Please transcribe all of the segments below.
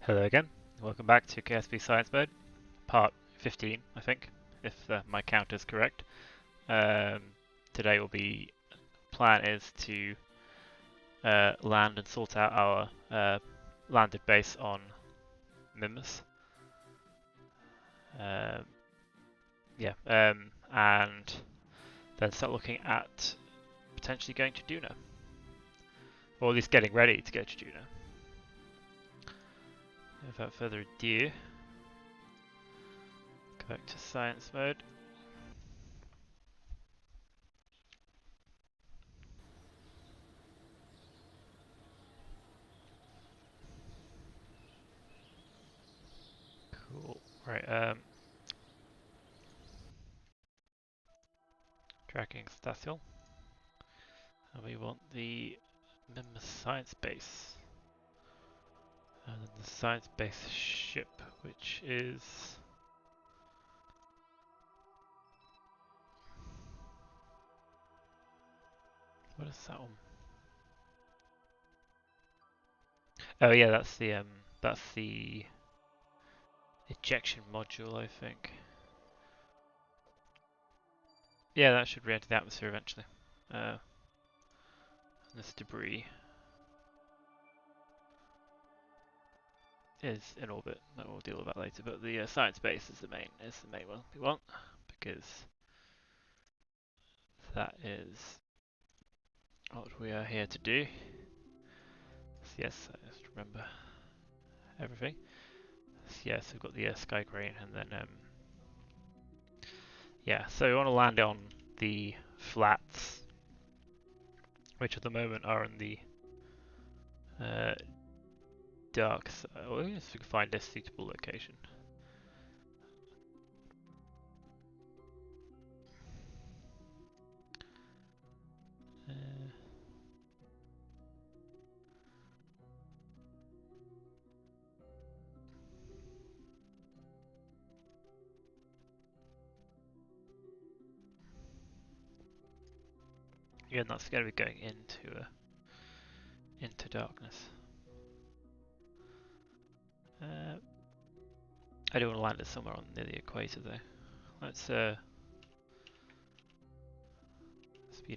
Hello again. Welcome back to KSP Science Mode, part 15, I think, if my count is correct. Today will be plan is to land and sort out our landed base on Minmus. And then start looking at potentially going to Duna, or at least getting ready to go to Duna. Without further ado, go back to Science Mode. Cool. Right. Tracking Stasiel. And we want the Minmus Science Base. And then the Science Base ship, which is... What is that one? Oh yeah, that's the ejection module, I think. Yeah, that should re-enter the atmosphere eventually. This debris is in orbit. We'll deal with that later. But the science base is the main one we want, because that is what we are here to do. So yes, I just remember everything. So yes, we've got the Skycrane, and then yeah. So we want to land on the flats, which at the moment are in the dark side. Well, I guess we can find a suitable location. Again, that's going to be going into darkness. I do want to land it somewhere on near the equator though. Let's speed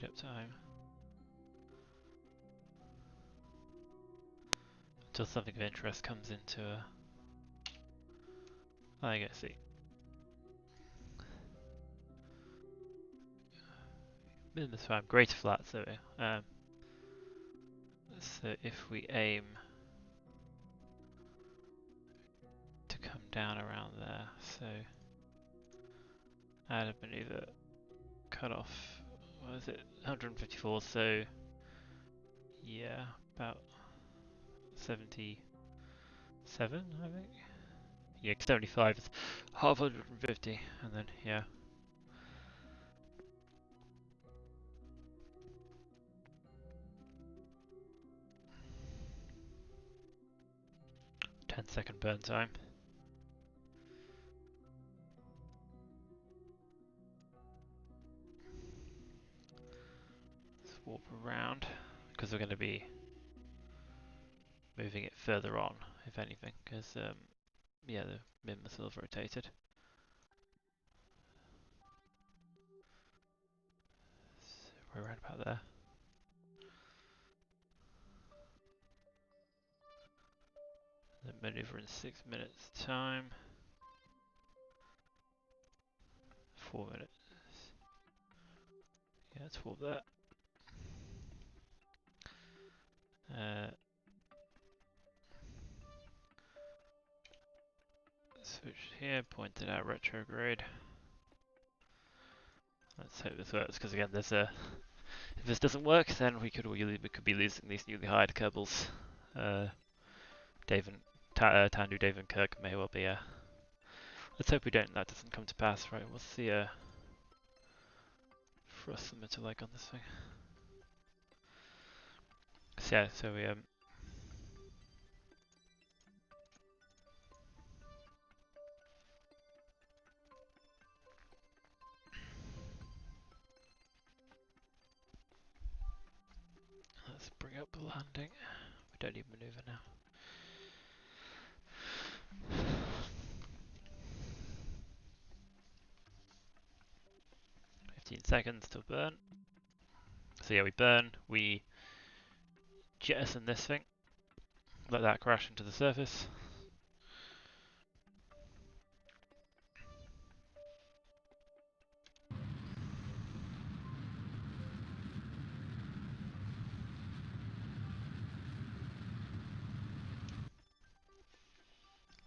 up time until something of interest comes into I get see. Minmus time, greater flat, so so if we aim to come down around there, so add a maneuver, cut off, what is it, 154, so yeah, about 77, I think. Yeah, 75 is half 150, and then yeah. Ten-second burn time. Let's warp around, because we're going to be moving it further on, if anything, because yeah, the Minmus will have rotated. So we're right about there. Then maneuver in 6 minutes time. 4 minutes. Yeah, let's warp that. Switch here, pointed out retrograde. Let's hope this works, because again, there's a. If this doesn't work, then we could be losing these newly hired Kerbals. Tandu, Dave, and Kirk may well be. Let's hope that doesn't come to pass. Right? What's the thrust limiter like on this thing? So yeah, so we let's bring up the landing. We don't need maneuver now. 15 seconds to burn. So yeah, we burn, we jettison this thing, let that crash into the surface.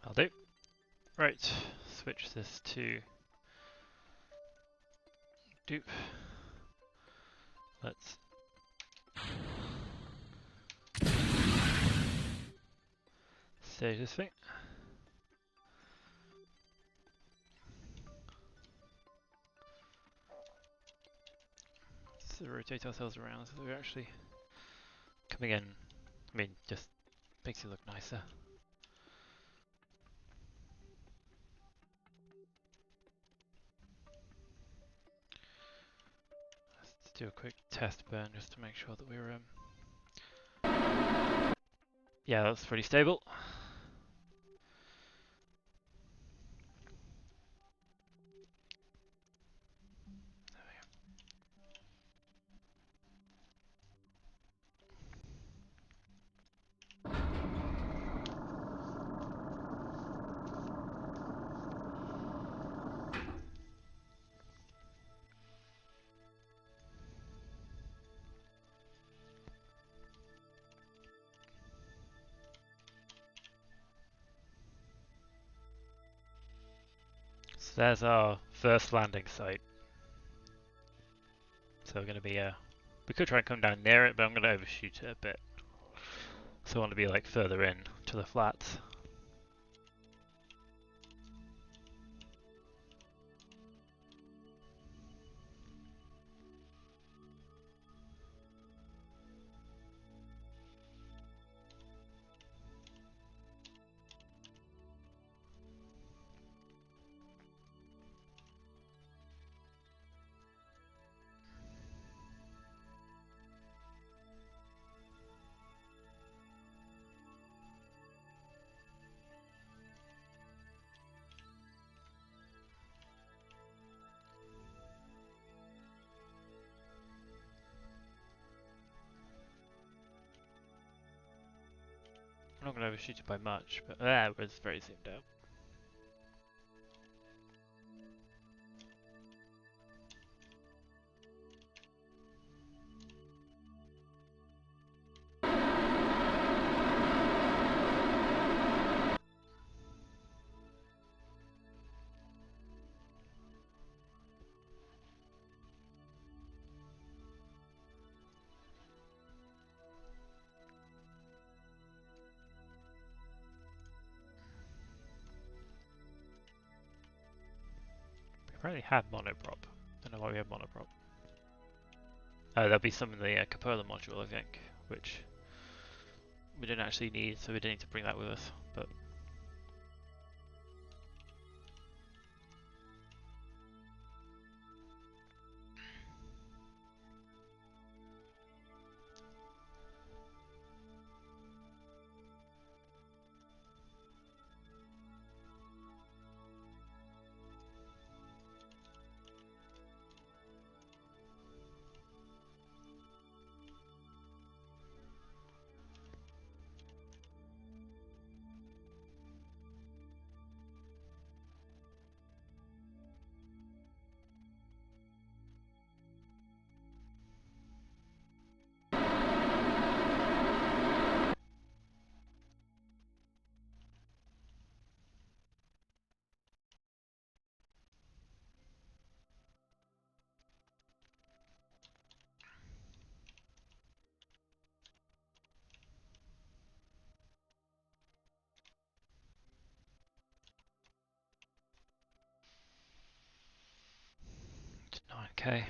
I'll do. Right, switch this to dupe. Let's stage this thing. Let's rotate ourselves around so that we're actually coming in. I mean, just makes it look nicer. Let's do a quick test burn just to make sure that we're yeah, that's pretty stable. So there's our first landing site. So we're going to be, we could try and come down near it, but I'm going to overshoot it a bit. So I want to be like further in to the flats. I'm not going to overshoot it by much, but it was very zoomed out. We apparently had monoprop. Don't know why we have monoprop. There'll be some in the cupola module, I think, which we didn't actually need, so we didn't need to bring that with us. But it's 9k.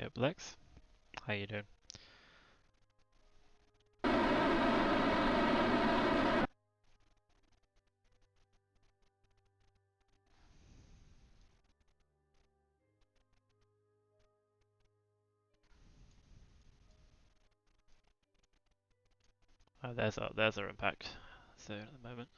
Yo, Blex. How you doing? Oh, there's our impact zone at the moment.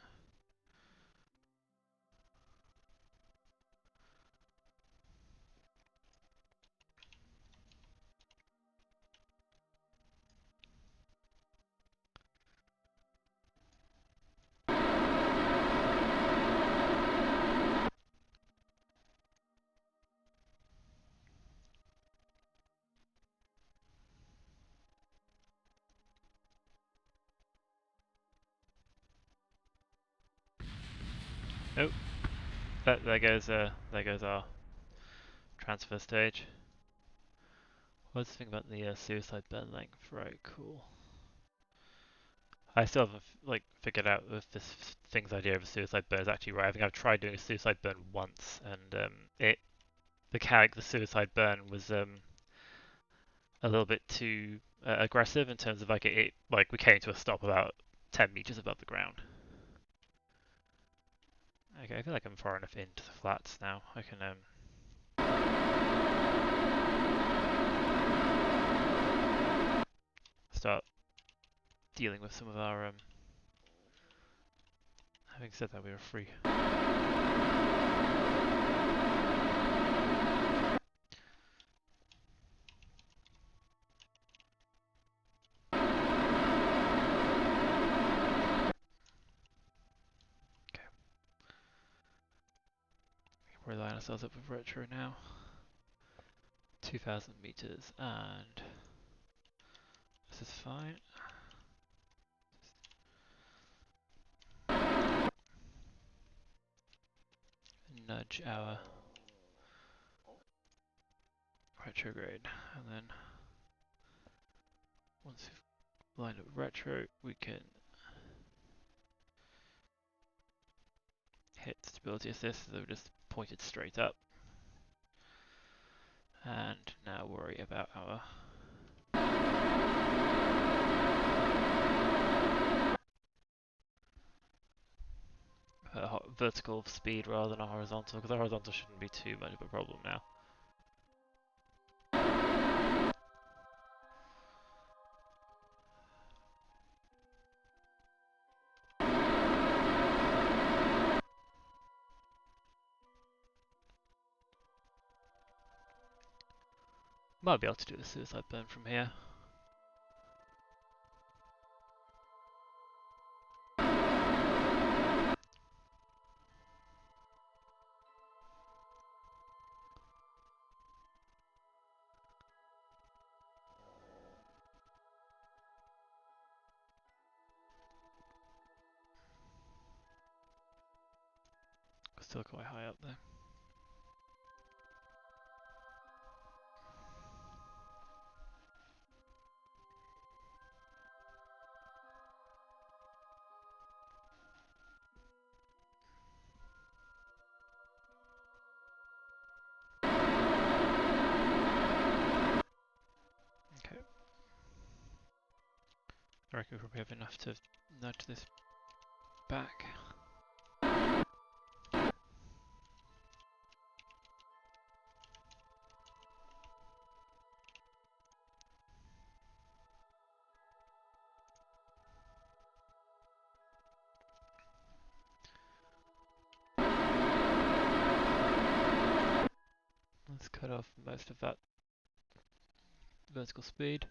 Oh, there goes our transfer stage. What's the thing about the suicide burn length? Right, cool. I still haven't figured out if this thing's idea of a suicide burn is actually right. I think I've tried doing a suicide burn once, and the suicide burn was a little bit too aggressive in terms of we came to a stop about 10 meters above the ground. Okay, I feel like I'm far enough into the flats now. I can start dealing with some of our having said that, we were free. Okay. We're lining ourselves up with retro now. 2,000 meters, and this is fine. Nudge our retrograde, and then once we've lined up retro, we can hit stability assist, so we're just pointed straight up. And now worry about our vertical speed rather than a horizontal, because the horizontal shouldn't be too much of a problem now. Might be able to do the suicide burn from here. Still quite high up there. Okay. I reckon we probably have enough to nudge this back. Let's cut off most of that vertical speed.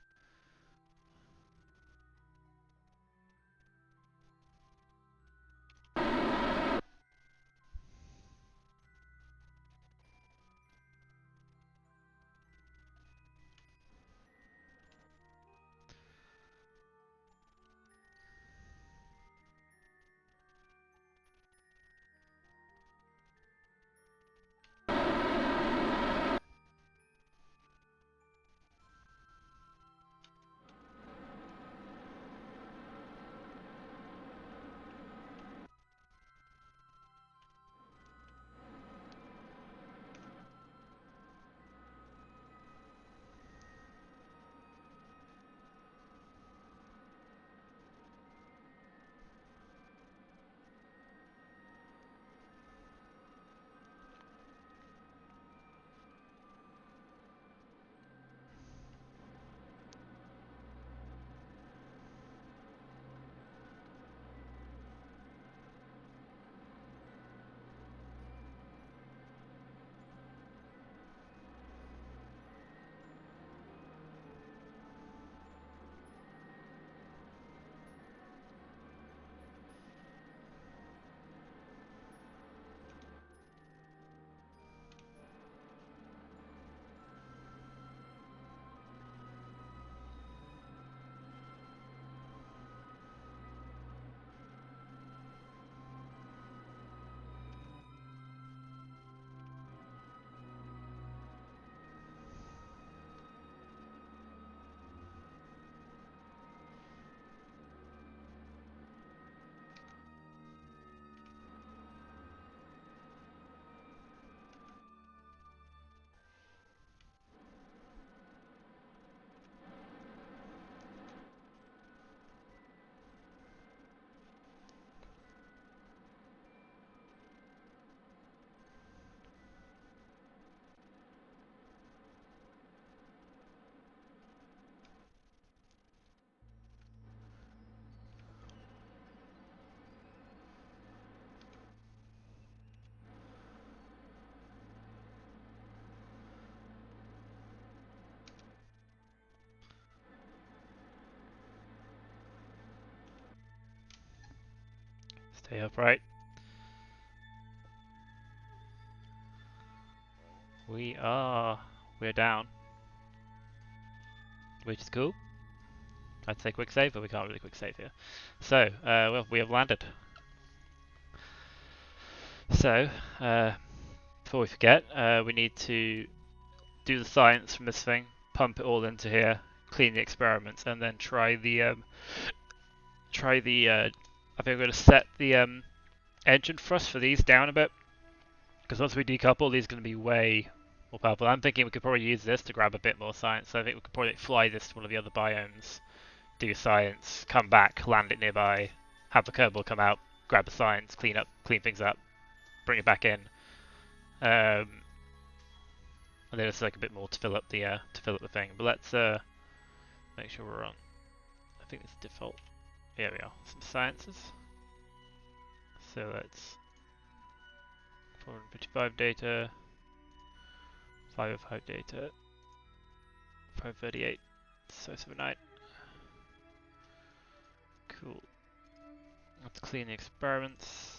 Stay upright. We're down, which is cool. I'd say quick save, but we can't really quick save here. So, well, we have landed. So, before we forget, we need to do the science from this thing, pump it all into here, clean the experiments, and then try the I think I'm going to set the engine thrust for these down a bit, because once we decouple, these are going to be way more powerful. I'm thinking we could probably use this to grab a bit more science, so I think we could probably fly this to one of the other biomes, do science, come back, land it nearby, have the Kerbal come out, grab the science, clean things up, bring it back in, and then it's like a bit more to fill up the thing. But let's make sure we're on. I think it's default. Here we are. Some sciences. So let's 455 data, 505 data, 538, 779. Cool. Let's clean the experiments.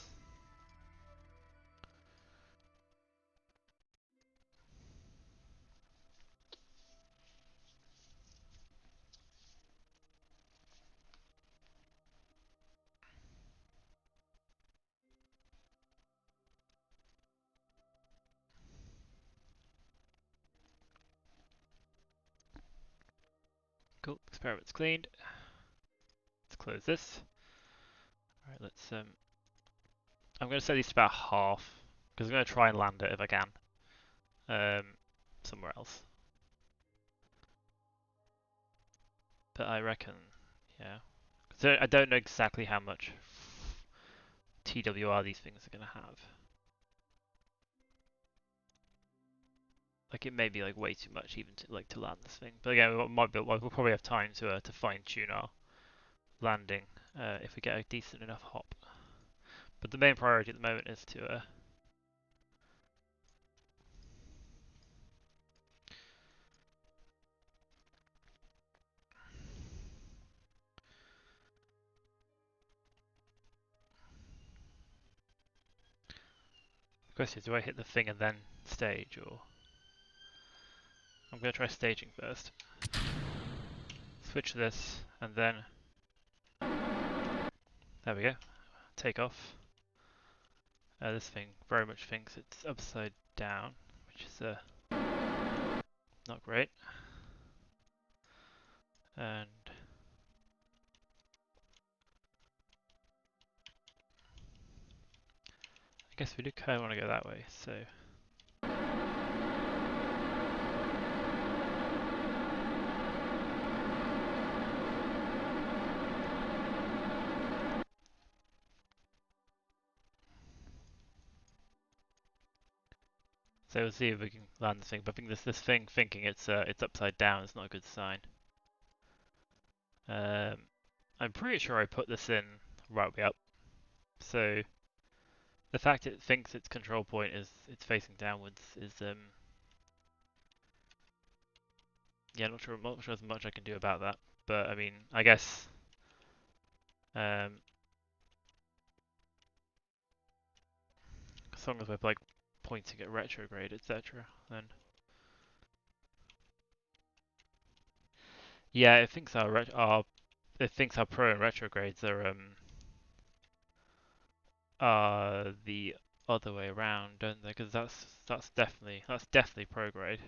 Cool. Experiments cleaned. Let's close this. Alright, let's I'm going to set these to about half, because I'm going to try and land it if I can. Somewhere else. But I reckon, yeah. So I don't know exactly how much TWR these things are going to have. Like it may be like way too much even to land this thing. But again, we'll probably have time to fine tune our landing if we get a decent enough hop. But the main priority at the moment is to the question is, do I hit the thing and then stage, or I'm going to try staging first. Switch this and then there we go. Take off. This thing very much thinks it's upside down, which is not great. And I guess we do kind of want to go that way, so we'll see if we can land the thing. But I think this thing thinking it's upside down is not a good sign. I'm pretty sure I put this in right way up. So the fact it thinks its control point is it's facing downwards is yeah, not sure there's much I can do about that. But I mean, I guess as long as we're like pointing at retrograde, etc., then yeah, it thinks it thinks our pro and retrogrades are the other way around, don't they? Because that's definitely prograde.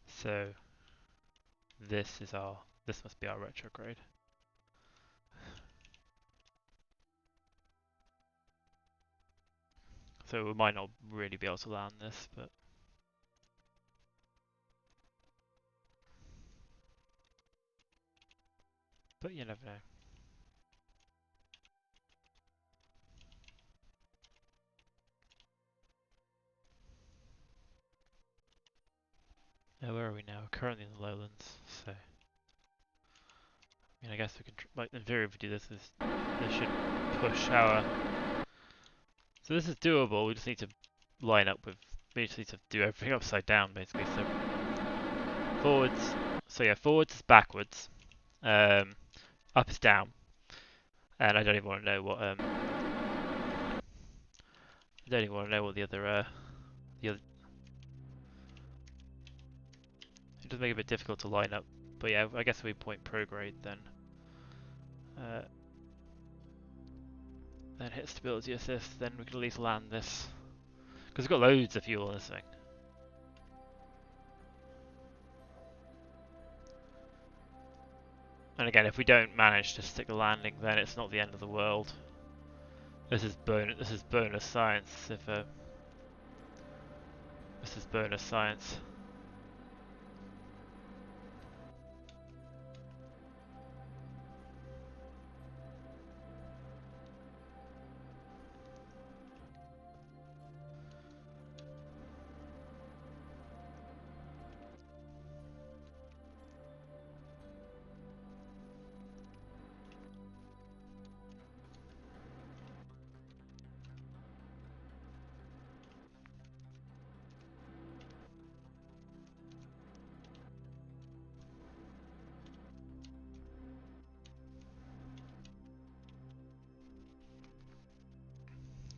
So this must be our retrograde. So we might not really be able to land this, but you never know. Now where are we now? We're currently in the lowlands, so I mean, I guess we can like in theory if we do this should push our. So this is doable. We just need to line up with. We just need to do everything upside down basically. So forwards. So yeah, forwards is backwards. Up is down. And I don't even want to know what I don't even want to know what the other. It does make it a bit difficult to line up, but yeah, I guess we point prograde then. Then hit stability assist, then we can at least land this. Because we've got loads of fuel in this thing. And again, if we don't manage to stick the landing, then it's not the end of the world. This is bonus science. This is bonus science.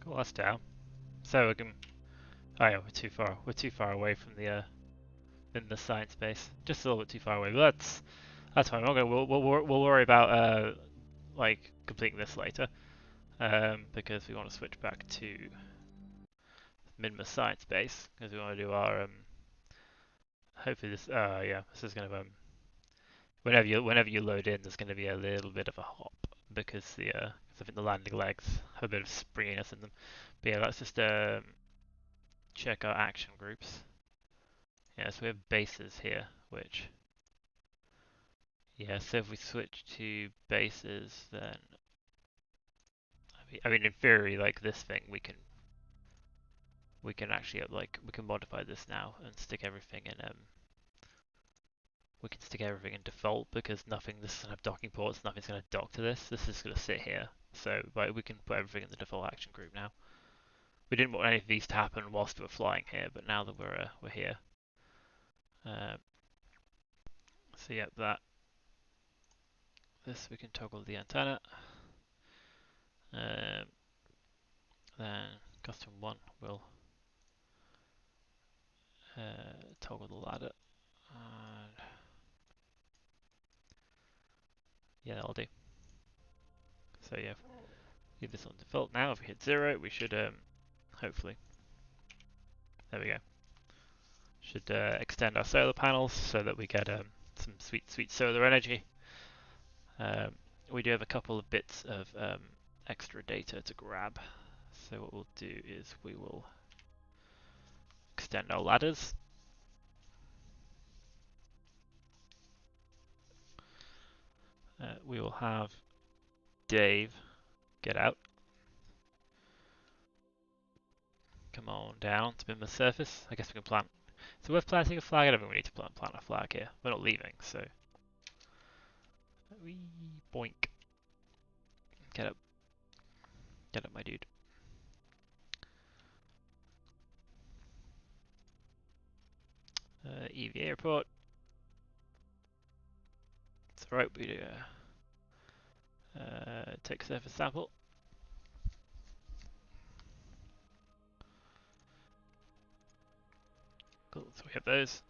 Cool, that's down. So we can. Oh yeah, we're too far. We're too far away from in the science base. Just a little bit too far away. But that's fine. We'll worry about like completing this later. Because we want to switch back to Minmus Science Base because we want to do our hopefully this yeah, this is going to whenever you load in, there's going to be a little bit of a hop because I think the landing legs have a bit of springiness in them. But yeah, let's just check our action groups. Yeah, so we have bases here, which yeah, so if we switch to bases, then I mean in theory, like this thing, we can actually like we can modify this now and stick everything in we can stick everything in default because this doesn't have docking ports, nothing's going to dock to this. This is going to sit here. So like, we can put everything in the default action group now. We didn't want any of these to happen whilst we were flying here, but now that we're here. So yeah, this we can toggle the antenna. Then custom 1 will toggle the ladder. And yeah, that'll do. So yeah, leave this on default now. If we hit 0, we should hopefully, there we go. Should extend our solar panels so that we get some sweet solar energy. We do have a couple of bits of extra data to grab. So what we'll do is we will extend our ladders. We will have Dave get out. Come on down to Minmus surface. I guess we can plant. Is it worth planting a flag? I don't think we need to plant a flag here. We're not leaving, so. Wee boink. Get up. Get up, my dude. EVA report. It's alright, we do take surface sample. Cool, so we have those.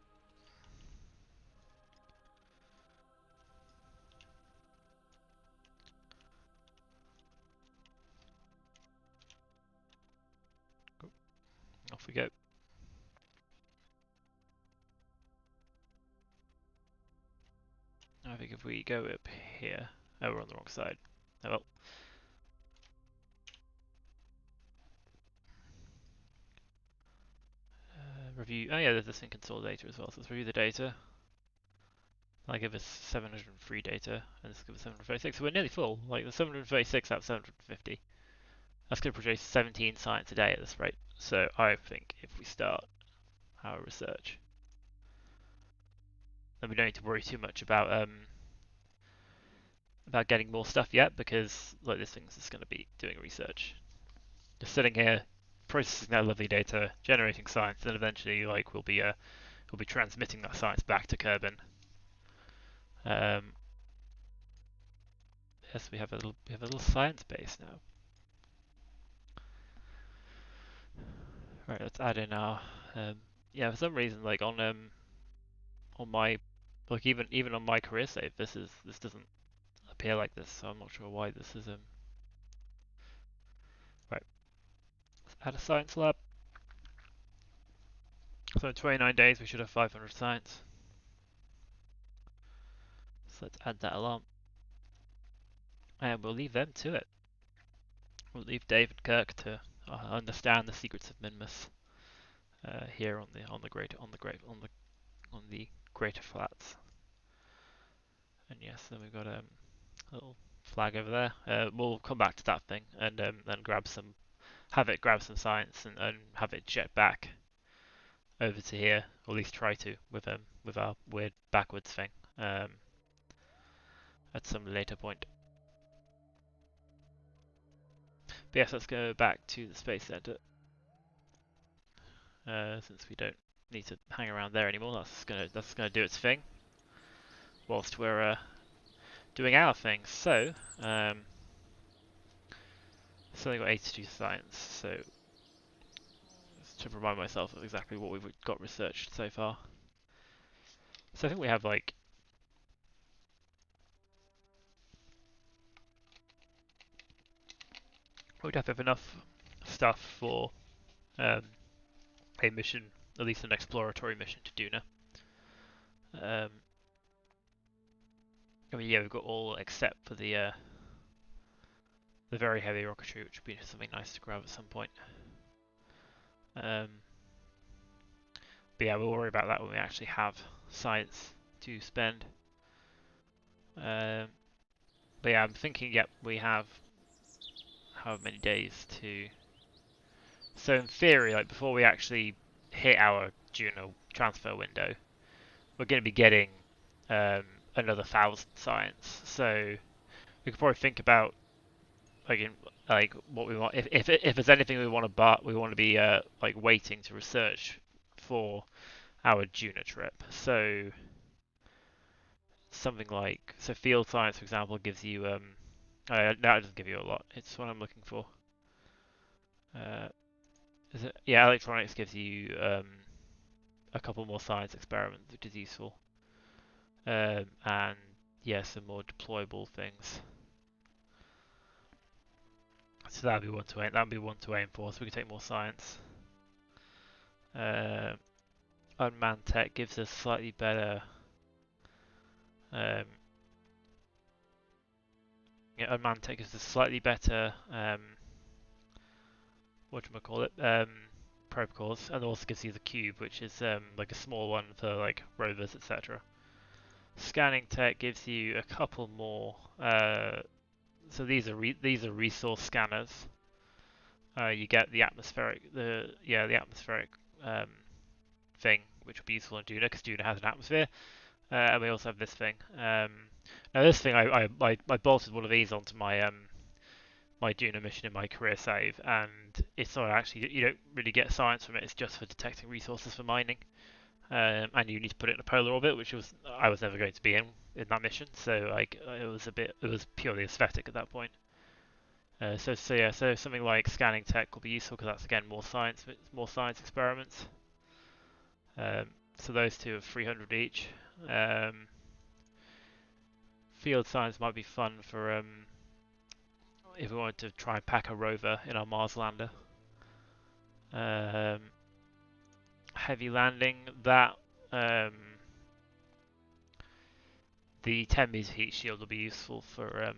Cool. Off we go. I think if we go up here, oh, we're on the wrong side. Oh well. Review. Oh yeah, there's this in consolidator as well. So let's review the data. That'll give us 703 data, and this will give us 736. So we're nearly full. Like the 736 out of 750. That's going to produce 17 science a day at this rate. So I think if we start our research, then we don't need to worry too much about getting more stuff yet, because like this thing's just going to be doing research, just sitting here, processing that lovely data, generating science, and eventually like we'll be transmitting that science back to Kerbin. Yes, we have a little science base now. Right, let's add in our yeah, for some reason like on my like even on my career save this doesn't appear like this, so I'm not sure why this is right. Let's add a science lab. So in 29 days we should have 500 science. So let's add that alarm. And we'll leave them to it. We'll leave Dave and Kirk to understand the secrets of Minmus here on the greater flats. And yes, then we've got a little flag over there. We'll come back to that thing and then have it grab some science and have it jet back over to here, or at least try to with our weird backwards thing at some later point. But yes, let's go back to the Space Center since we don't need to hang around there anymore. That's gonna do its thing whilst we're doing our thing. So I got 82 science. So just to remind myself of exactly what we've got researched so far. So I think we have like we'd have enough stuff for a mission, at least an exploratory mission to Duna. I mean, yeah, we've got all except for the very heavy rocketry, which would be something nice to grab at some point. But yeah, we'll worry about that when we actually have science to spend. But yeah, I'm thinking, yep, we have however many days to. So in theory, like before we actually hit our Juno transfer window, we're going to be getting another 1,000 science. So we could probably think about like what we want. If there's anything we want to be like waiting to research for our Juno trip. So something like field science, for example, gives you that doesn't give you a lot. It's what I'm looking for. Is it? Yeah, electronics gives you a couple more science experiments, which is useful. And yeah, some more deployable things. So that'd be one to aim. That'd be one to aim for. So we can take more science. Unmanned tech gives us slightly better. Yeah, unmanned tech gives us slightly better. Whatchamacallit? Probe cores, and also gives you the cube, which is like a small one for like rovers, etc. Scanning tech gives you a couple more. So these are resource scanners. You get the atmospheric thing, which will be useful in Duna because Duna has an atmosphere. And we also have this thing. Now this thing, I bolted one of these onto my my Duna mission in my career save, and it's not actually, you don't really get science from it. It's just for detecting resources for mining. And you need to put it in a polar orbit, which I was never going to be in that mission. So like it was purely aesthetic at that point. So something like scanning tech will be useful because that's again more science experiments. So those two are 300 each. Field science might be fun for if we wanted to try and pack a rover in our Mars lander. Heavy landing, that the 10 meter heat shield will be useful for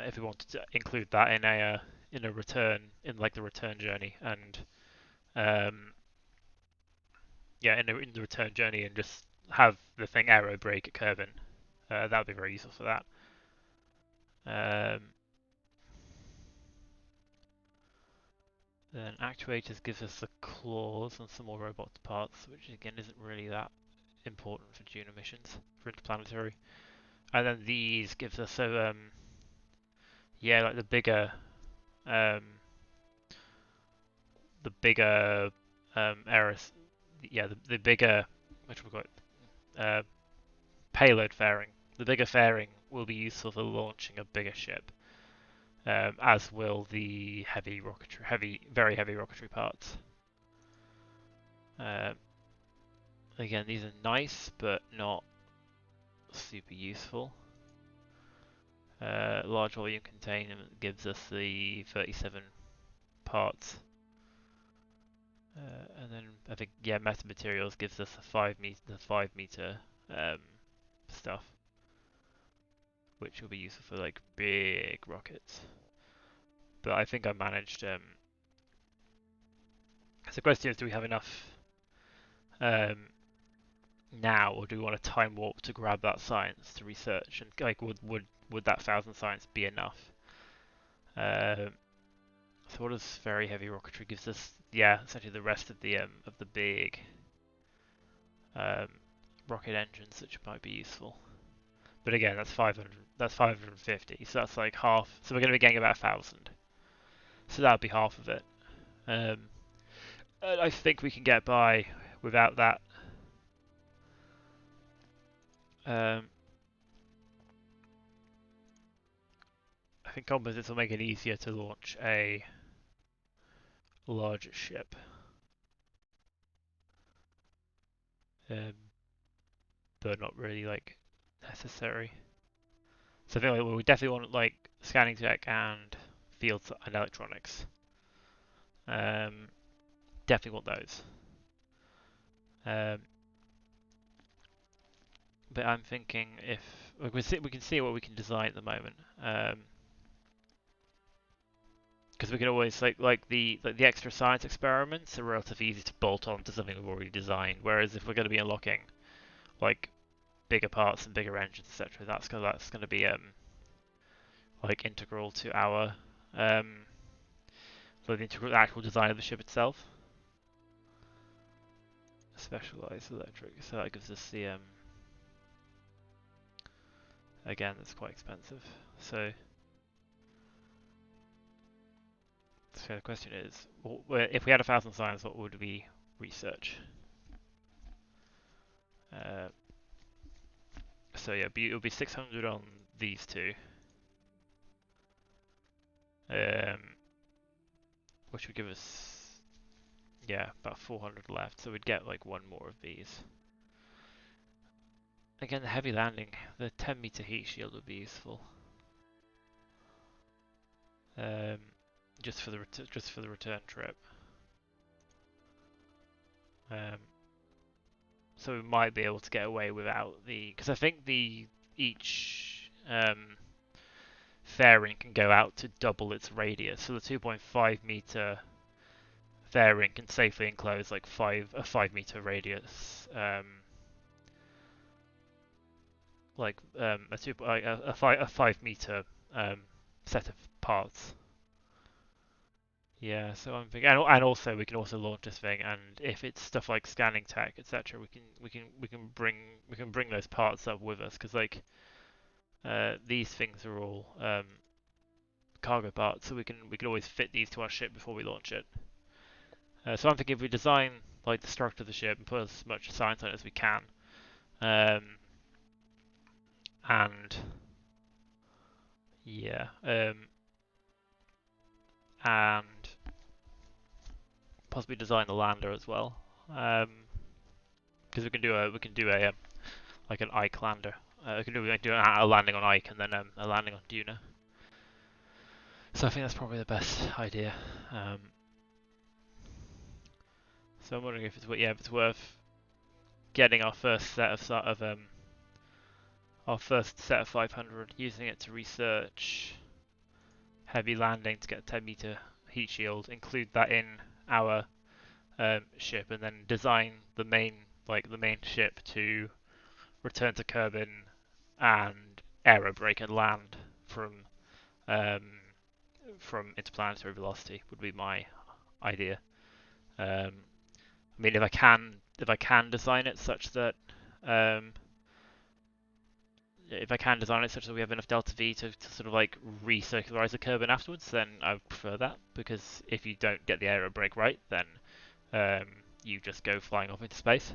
if we wanted to include that in a return, in like the return journey, and yeah, in the return journey, and just have the thing aero brake at Kerbin. That would be very useful for that. Then actuators gives us the claws and some more robot parts, which again isn't really that important for Juno missions, for interplanetary. And then these gives us yeah, like the bigger aeros, yeah, the bigger, what we got, payload fairing, the bigger fairing will be useful for launching a bigger ship, as will the very heavy rocketry parts. Again, these are nice, but not super useful. Large volume containment gives us the 37 parts. And then I think, yeah, metamaterials gives us the 5 meter stuff, which will be useful for like big rockets. But I think I managed. So the question is, do we have enough now, or do we want to time warp to grab that science to research? And like, would that 1,000 science be enough? So what does very heavy rocketry gives us? Yeah, essentially the rest of the big rocket engines, which might be useful. But again, that's 500. That's 550. So that's like half. So we're going to be getting about 1,000. So that would be half of it. I think we can get by without that. I think composites will make it easier to launch a larger ship. But not really like necessary. So I think we definitely want like scanning tech and fields and electronics. Definitely want those. But I'm thinking if we can see what we can design at the moment. Because we can always like the extra science experiments are relatively easy to bolt on to something we've already designed. Whereas if we're going to be unlocking like bigger parts and bigger engines, etc., that's going to be like integral to our the actual design of the ship itself. Specialized electric, so that gives us the again, that's quite expensive. So the question is, if we had 1,000 science, what would we research? So yeah, it would be 600 on these two, which would give us, yeah, about 400 left. So we'd get like one more of these. Again, the heavy landing, the 10-meter heat shield would be useful. Just for the return trip. So we might be able to get away without because I think each fairing can go out to double its radius. So the 2.5 meter fairing can safely enclose like a 5 meter radius, a 5 meter set of parts. Yeah, so I'm thinking, and also we can also launch this thing, and if it's stuff like scanning tech, etc., we can bring those parts up with us, because like these things are all cargo parts, so we can always fit these to our ship before we launch it. So I'm thinking if we design like the structure of the ship and put as much science on it as we can, and yeah, and possibly design the lander as well, because we can do a like an Ike lander. We can do a landing on Ike and then a landing on Duna. So I think that's probably the best idea. So I'm wondering if it's worth getting our first set of 500, using it to research heavy landing to get a 10-meter heat shield, include that in our ship, and then design the main ship to return to Kerbin and aerobrake and land from interplanetary velocity would be my idea. I mean, if I can design it such that we have enough delta V to sort of like recircularize the Kerbin afterwards, then I would prefer that, because if you don't get the aerobrake right, then you just go flying off into space.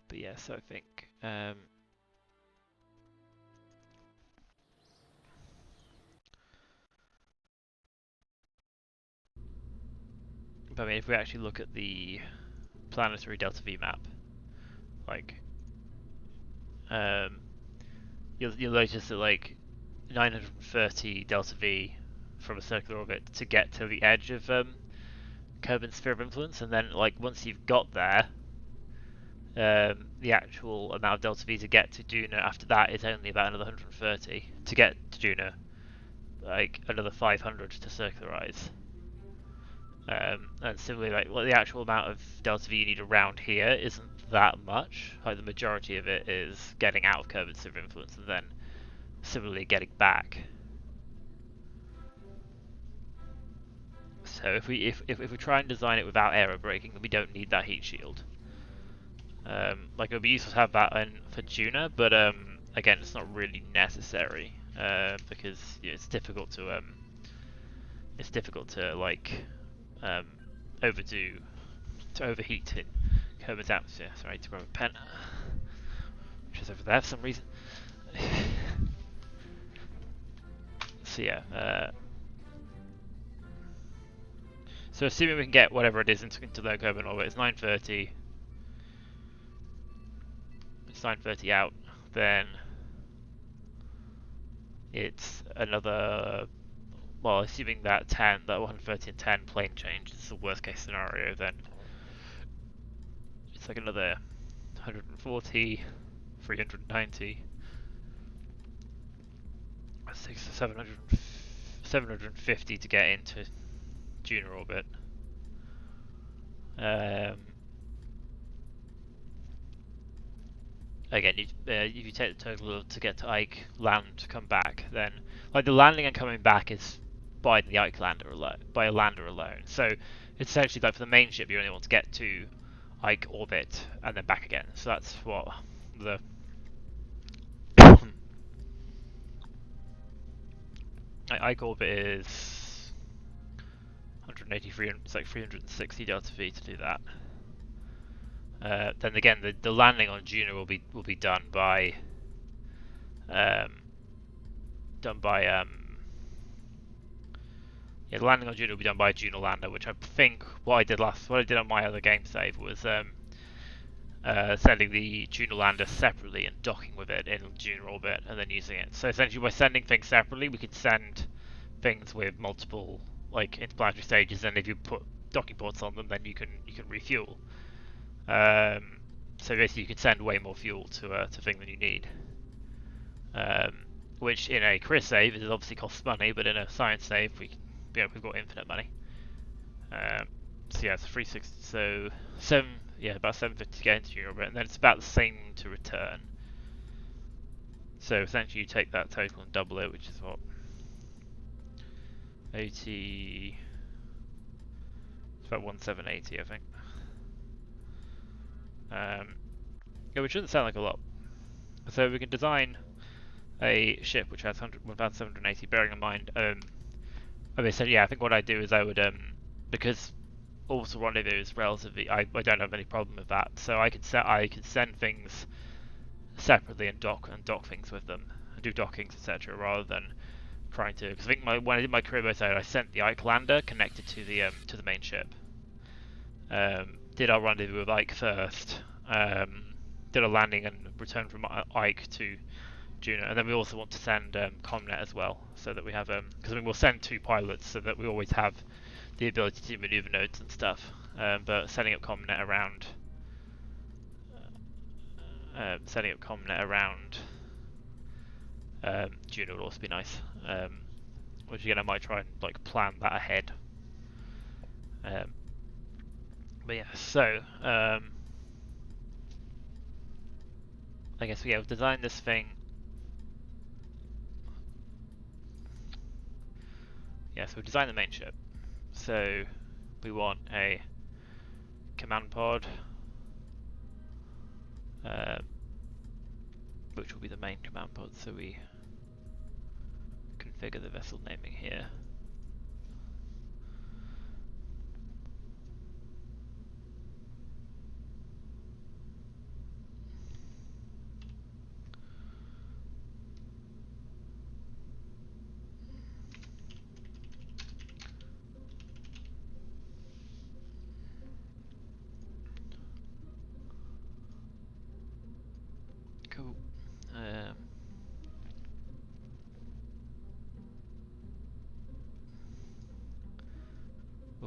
But yeah, so I think but I mean, if we actually look at the planetary delta V map, like you'll notice that like 930 delta V from a circular orbit to get to the edge of Kerbin's sphere of influence, and then like once you've got there, the actual amount of delta V to get to Duna after that is only about another 130 to get to Duna, like another 500 to circularize. And similarly, like the actual amount of delta V you need around here isn't that much. Like the majority of it is getting out of Kerbin's sphere of influence, and then similarly getting back. So if we try and design it without aero braking, then we don't need that heat shield. Like it would be useful to have that for Duna, but again, it's not really necessary because it's difficult to like overheat in Kerbin's atmosphere. Sorry, I need to grab a pen, which is over there for some reason. So yeah. So assuming we can get whatever it is into low Kerbin orbit, it's 930. It's 930 out, then it's another. Well, assuming that 130 and 10 plane change is the worst case scenario, then it's like another 140, 390, 750 to get into Duna orbit. Again, if you take the total to get to Ike, land, come back, then like the landing and coming back is by the Ike lander alone, by a lander alone. So it's essentially like for the main ship, you only want to get to Ike orbit and then back again. So that's what the Ike orbit is 183, it's like 360 delta V to do that. Then again, the landing on Duna will be done by yeah, the landing on Duna will be done by a Duna lander, which I think what I did on my other game save was sending the Duna lander separately and docking with it in Duna orbit and then using it. So essentially, by sending things separately, we can send things with multiple like interplanetary stages, and if you put docking ports on them, then you can refuel. So basically, you can send way more fuel to thing than you need. Which in a career save is obviously costs money, but in a science save we've got infinite money. So yeah, it's 360. So about 750 to get into your orbit, and then it's about the same to return. So essentially, you take that total and double it, which is what 80. It's about 1780, I think. Yeah, which doesn't sound like a lot. So we can design a ship which has 1780. Bearing in mind, I think what I'd do is I would because orbital rendezvous is relatively, I don't have any problem with that. So I could send things separately and dock things with them and do dockings, etc. Rather than trying to. Because I think when I did my career mode, I sent the Ike lander connected to the main ship. Did our rendezvous with Ike first. Did a landing and return from Ike to Duna, and then we also want to send Comnet as well, so that we have because we'll send 2 pilots, so that we always have the ability to do maneuver nodes and stuff. But setting up Comnet around Duna would also be nice. Which again, I might try and like plan that ahead. But yeah, so I guess we'll design this thing. Yeah, so we'll design the main ship. So we want a command pod, which will be the main command pod. So we configure the vessel naming here.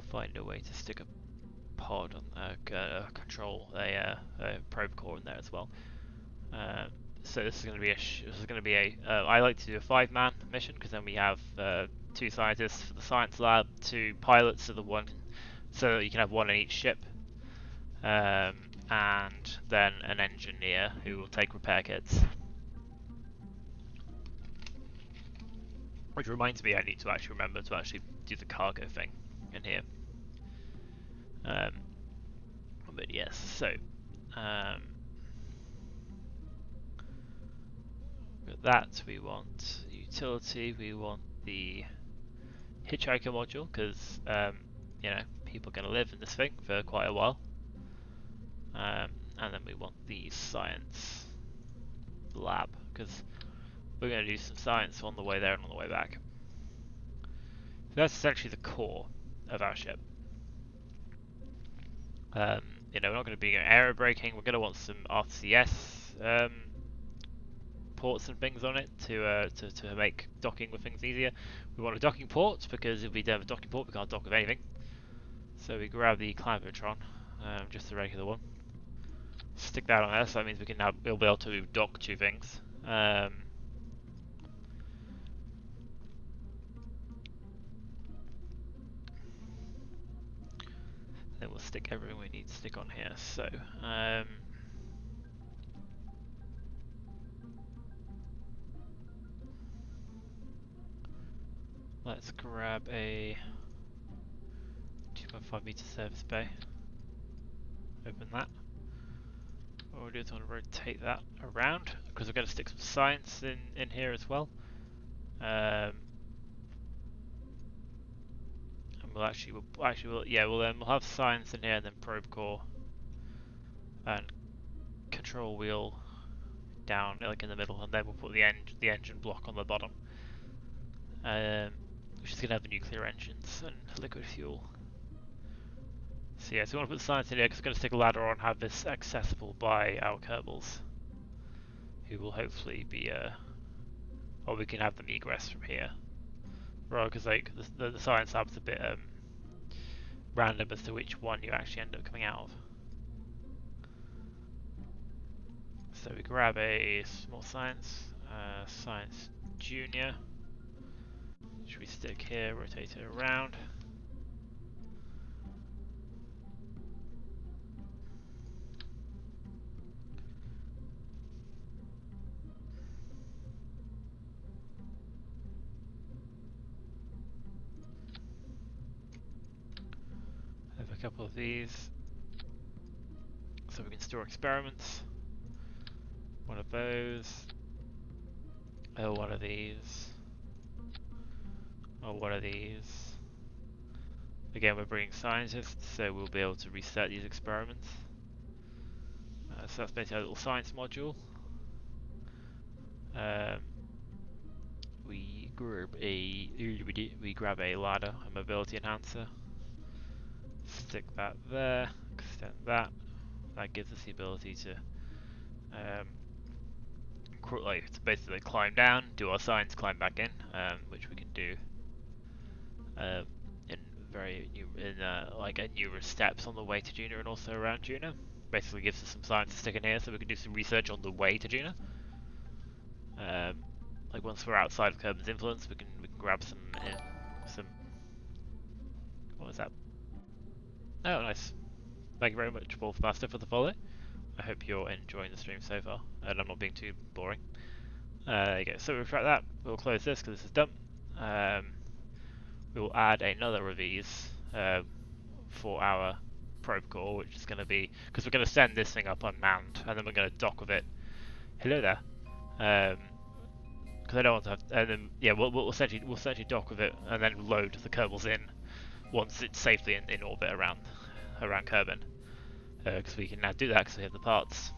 find a way to stick a pod on control a probe core in there as well. So this is going to be a I like to do a 5-man mission because then we have 2 scientists for the science lab, 2 pilots so so you can have 1 in each ship, and then an engineer who will take repair kits. Which reminds me, I need to actually remember to actually do the cargo thing in here. But yes, so with that we want utility, we want the hitchhiker module because you know, people are going to live in this thing for quite a while, and then we want the science lab because we're going to do some science on the way there and on the way back. So that's essentially the core of our ship. You know, we're not going to be aero braking. We're going to want some RCS ports and things on it to make docking with things easier. We want a docking port because if we don't have a docking port, we can't dock with anything. So we grab the Climatron, just the regular one. Stick that on there, so that means we'll be able to dock 2 things. Then we'll stick everything we need to stick on here. So, let's grab a 2.5 meter service bay. Open that. What we'll do is we'll rotate that around because we're going to stick some science in here as well. And we'll have science in here and then probe core and control wheel down like in the middle, and then we'll put the engine block on the bottom, which is going to have the nuclear engines and liquid fuel. So yeah, so we want to put the science in here because we're going to stick a ladder on and have this accessible by our Kerbals, who will hopefully be or we can have them egress from here. Right, because like the science lab's a bit random as to which one you actually end up coming out of. So we grab a small science, science junior, which we stick here, rotate it around. Have a couple of these, so we can store experiments. One of those, or one of these, or one of these. Again, we're bringing scientists, so we'll be able to reset these experiments. So that's basically a little science module. We grab a ladder, a mobility enhancer. Stick that there, extend that. That gives us the ability to basically climb down, do our science, climb back in, which we can do in numerous steps on the way to Duna and also around Duna. Basically gives us some science to stick in here, so we can do some research on the way to Duna. Like once we're outside of Kerbin's influence, we can grab some. What was that? Oh, nice. Thank you very much, Wolfmaster, for the follow. I hope you're enjoying the stream so far, and I'm not being too boring. There you go. So we'll retract that. We'll close this because this is done. We will add another of these for our probe core, which is going to be because we're going to send this thing up unmanned, and then we're going to dock with it. Hello there. Because I don't want to have, and then yeah, we'll essentially dock with it, and then load the Kerbals in once it's safely in orbit around Kerbin. Because we can now do that because we have the parts.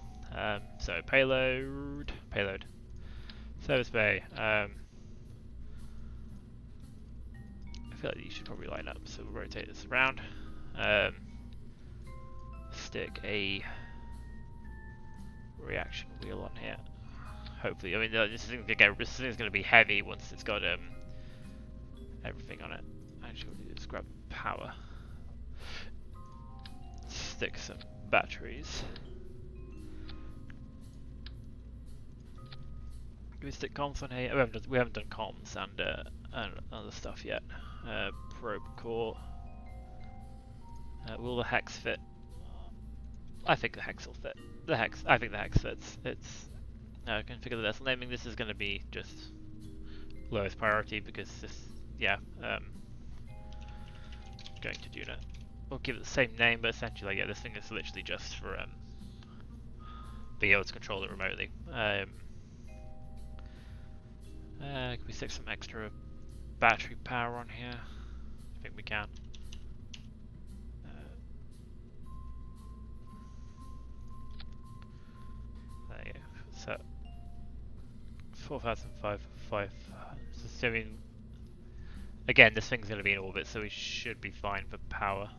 So payload, service bay. I feel like you should probably line up, so we'll rotate this around. Stick a reaction wheel on here. Hopefully, I mean this thing's going to be heavy once it's got everything on it. Actually, we'll just grab power. stick some batteries. Can we stick comms on here? We haven't done comms and other stuff yet. Probe core. Will the hex fit? I think the hex will fit. I think the hex fits. It's configure the vessel naming. This is going to be just lowest priority because this, going to Duna. We'll give it the same name, but essentially, yeah, this thing is literally just for being able to control it remotely. Can we stick some extra battery power on here? I think we can. There you go. So 4,500. Assuming again, this thing's going to be in orbit, so we should be fine for power.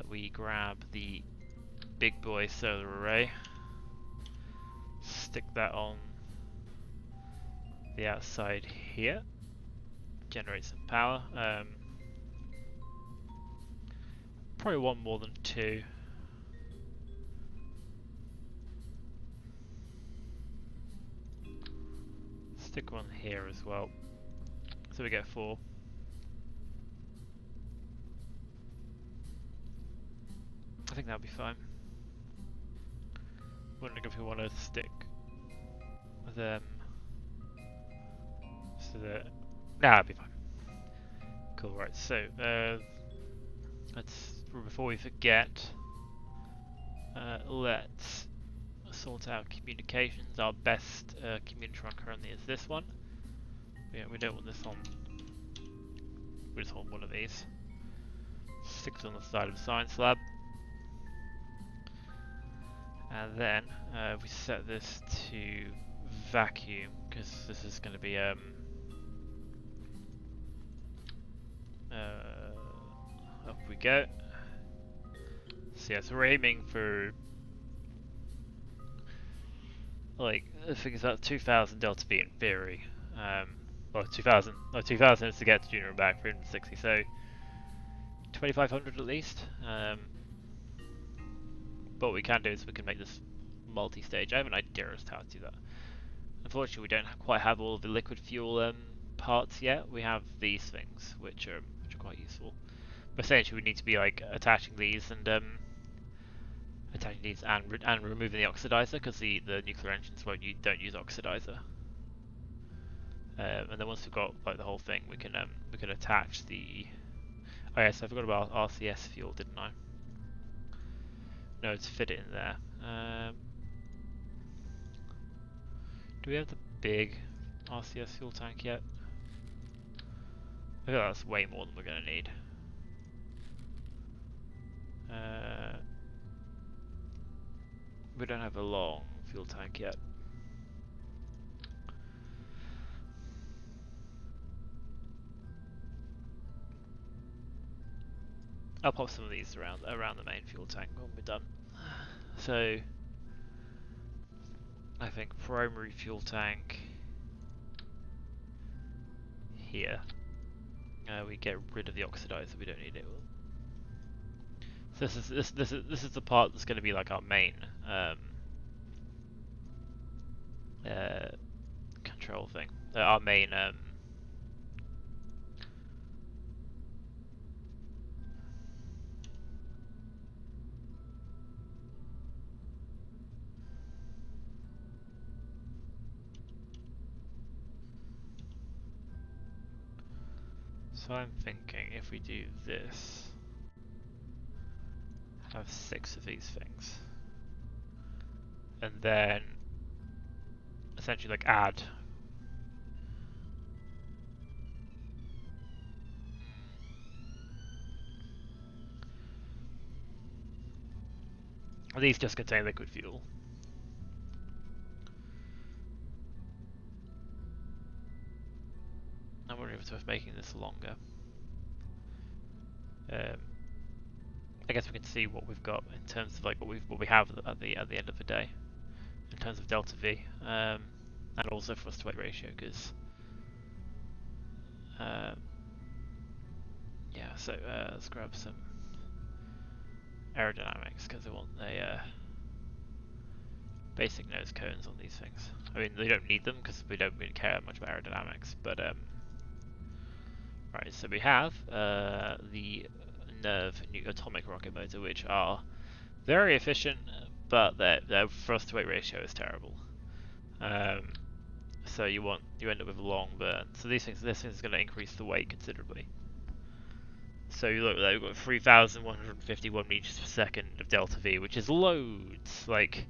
We grab the big boy solar array, stick that on the outside here, generate some power. Probably want more than 2. Stick one here as well, so we get 4. I think that'll be fine. Wondering if we want to stick them. So that that'll be fine. Cool. Right. So let's before we forget, let's sort out communications. Our best communitron currently is this one. Yeah, we don't want this on. We just want one of these. Stick it on the side of the science lab. And then we set this to vacuum because this is going to be up we go. So yeah, so we're aiming for like I think it's about 2,000 delta V in theory. Well, 2,000 is to get to Duna and back, 360. So 2,500 at least. But what we can do is we can make this multi-stage. I have an idea as to how to do that. Unfortunately, we don't quite have all of the liquid fuel parts yet. We have these things, which are quite useful. But essentially, we need to be like attaching these and removing the oxidizer because the nuclear engines don't use oxidizer. And then once we've got like the whole thing, we can attach the. Oh yes, I forgot about RCS fuel, didn't I? No, it's fit it in there. Do we have the big RCS fuel tank yet? I feel like that's way more than we're going to need. We don't have a long fuel tank yet. I'll pop some of these around the main fuel tank when we're done. So I think primary fuel tank here. We get rid of the oxidizer. We don't need it. So this is the part that's going to be like our main control thing. Our main so I'm thinking if we do this, have 6 of these things, and then essentially like add these just contain liquid fuel. I'm wondering if it's worth making this longer. I guess we can see what we've got in terms of like what we have at the end of the day in terms of delta V, and also thrust to weight ratio because yeah. So let's grab some aerodynamics, because I want a basic nose cones on these things. I mean, they don't need them because we don't really care much about aerodynamics, but right, so we have the Nerve new atomic rocket motor, which are very efficient, but their thrust to weight ratio is terrible. So you end up with a long burn. So this thing is going to increase the weight considerably. So you look there, we've got 3,151 meters per second of delta V, which is loads. Like,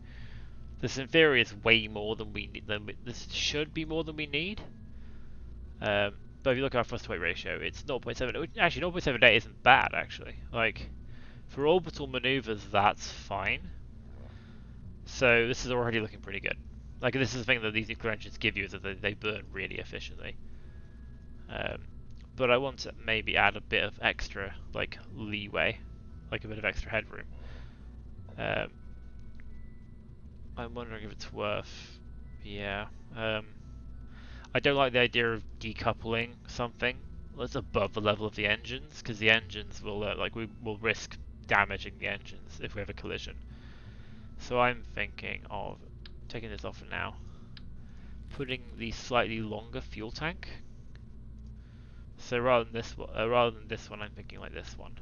this in theory is way more than we need. This should be more than we need. But if you look at our thrust to weight ratio, it's 0.7. Actually, 0.78 isn't bad actually. Like, for orbital maneuvers, that's fine. So this is already looking pretty good. Like, this is the thing that these nuclear engines give you, is that they burn really efficiently. But I want to maybe add a bit of extra, like, leeway, like a bit of extra headroom. I'm wondering if it's worth, yeah. I don't like the idea of decoupling something that's above the level of the engines, because the engines will, we will risk damaging the engines if we have a collision. So I'm thinking of taking this off for now, putting the slightly longer fuel tank. So rather than this one, I'm thinking like this one,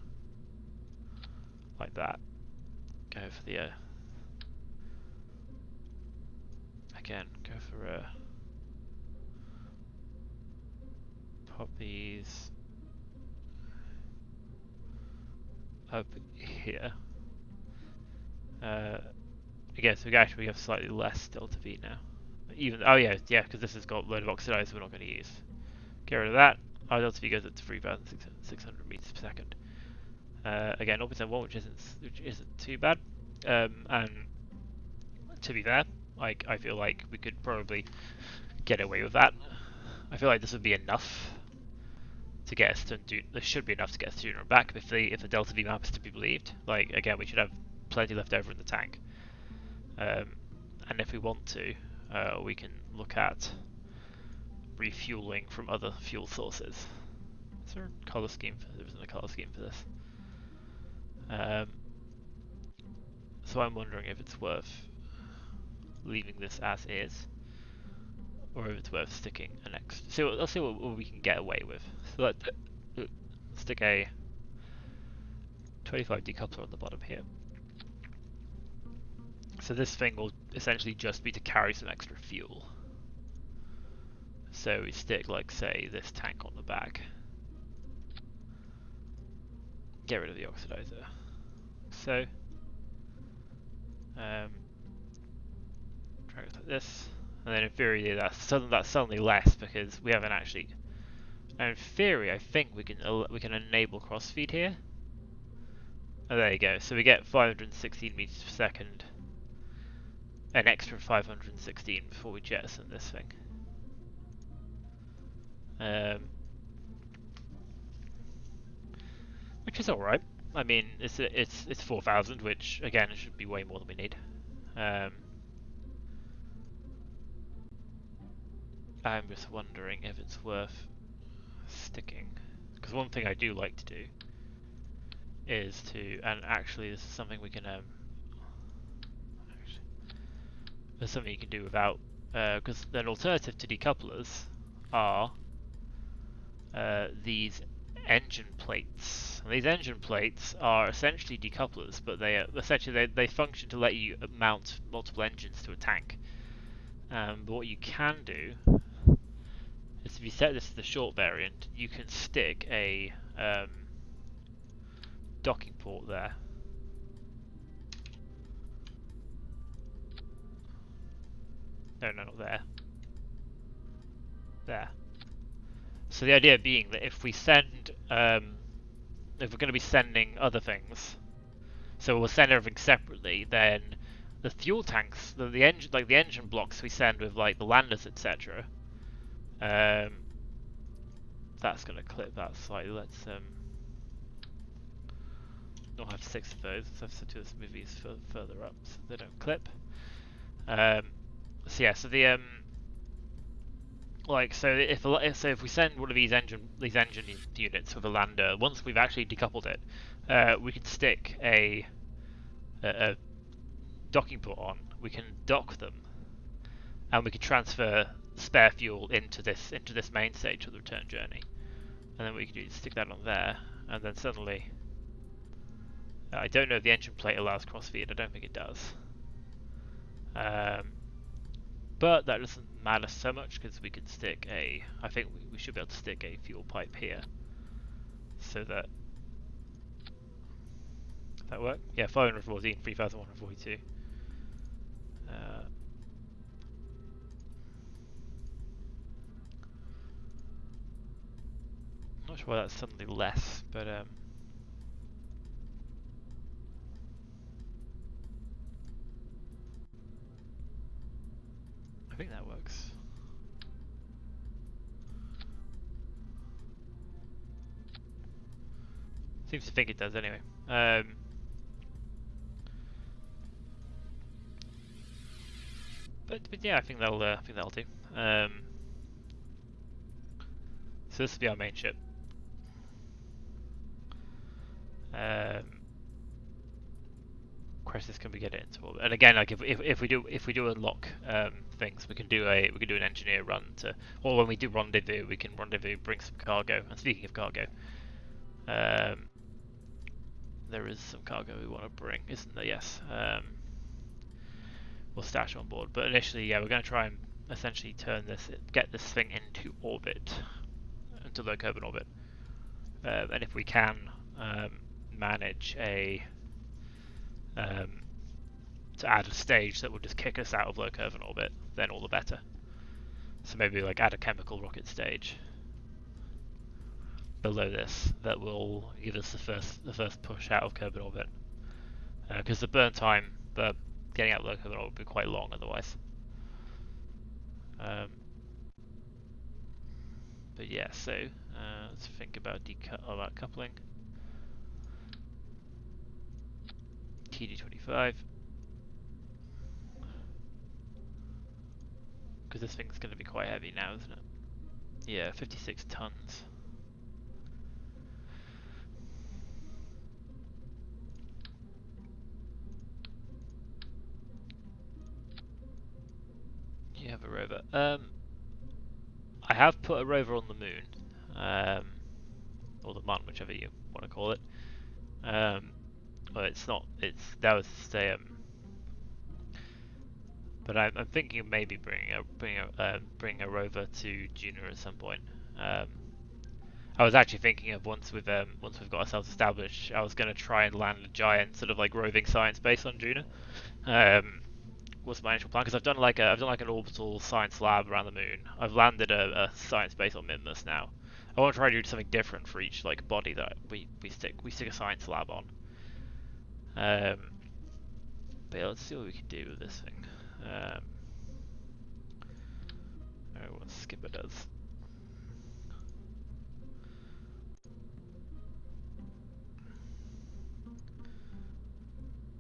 like that. Go for the again. Go for pop these up here. Again, so we have slightly less delta V now. Oh yeah, because this has got a load of oxidizer we're not going to use. Get rid of that. Our delta V goes up to 3,600 meters per second. Again, 0.1, which isn't too bad. And to be fair, like, I feel like we could probably get away with that. I feel like this would be enough to get us to Duna. This should be enough to get us to Duna and back if the delta V map is to be believed. Like, again, we should have plenty left over in the tank. And if we want to, we can look at refueling from other fuel sources. Is there a colour scheme? There isn't a colour scheme for this. So I'm wondering if it's worth leaving this as is, or if it's worth sticking an extra. So let's see what we can get away with. So let's stick a 25 decoupler on the bottom here. So this thing will essentially just be to carry some extra fuel. So we stick, like, say, this tank on the back. Get rid of the oxidizer. So, drag it like this, and then in theory that's suddenly less because we haven't actually. And in theory, I think we can enable crossfeed here. Oh, there you go. So we get 516 meters per second. An extra 516 before we jettison this thing. Which is alright. I mean, it's 4,000, which again should be way more than we need. I'm just wondering if it's worth sticking, because one thing I do like to do is to, and actually this is something we can there's something you can do without, because an alternative to decouplers are these engine plates. And these engine plates are essentially decouplers, but they function to let you mount multiple engines to a tank. But what you can do is, if you set this to the short variant, you can stick a docking port there. No, not there. There. So the idea being that if we send, if we're going to be sending other things, so we'll send everything separately, then the fuel tanks, the engine blocks we send with, like, the landers, etc. That's going to clip that slightly. Let's not have 6 of those. Let's have 2 of the movies further up so they don't clip. So yeah, so the if we send one of these engine units with a lander, once we've actually decoupled it, we can stick a a docking port on, we can dock them, and we can transfer spare fuel into this main stage of the return journey, and then we can stick that on there, and then suddenly, I don't know if the engine plate allows cross-feed. I don't think it does, but that doesn't matter so much because we could stick a. I think we should be able to stick a fuel pipe here, so that. That work? Yeah, 514, 3,142. Not sure why that's suddenly less, but I think that works. Seems to think it does anyway. But yeah, I think that'll do. So this will be our main ship. Crisis, can we get it into orbit? And again, like if we do unlock things, we can do an engineer run to, or when we do rendezvous, we can rendezvous, bring some cargo. And speaking of cargo, there is some cargo we want to bring, isn't there? Yes. We'll stash on board, but initially, yeah, we're going to try and essentially get this thing into orbit, into low carbon orbit, and if we can manage to add a stage that will just kick us out of low carbon orbit, then all the better. So maybe like add a chemical rocket stage below this that will give us the first push out of carbon orbit, because the burn time, but getting out of low carbon orbit would be quite long otherwise. But yeah, so let's think about coupling. TD25, because this thing's going to be quite heavy now, isn't it? Yeah, 56 tons. You have a rover. I have put a rover on the moon, or the Mun, whichever you want to call it. Well, it's not. That was but I'm thinking of maybe bringing a rover to Duna at some point. I was actually thinking of once we've got ourselves established, I was going to try and land a giant sort of like roving science base on Duna. Was my initial plan, because I've done like an orbital science lab around the moon. I've landed a science base on Minmus now. I want to try to do something different for each like body that we stick a science lab on. But yeah, let's see what we can do with this thing. What Skipper does.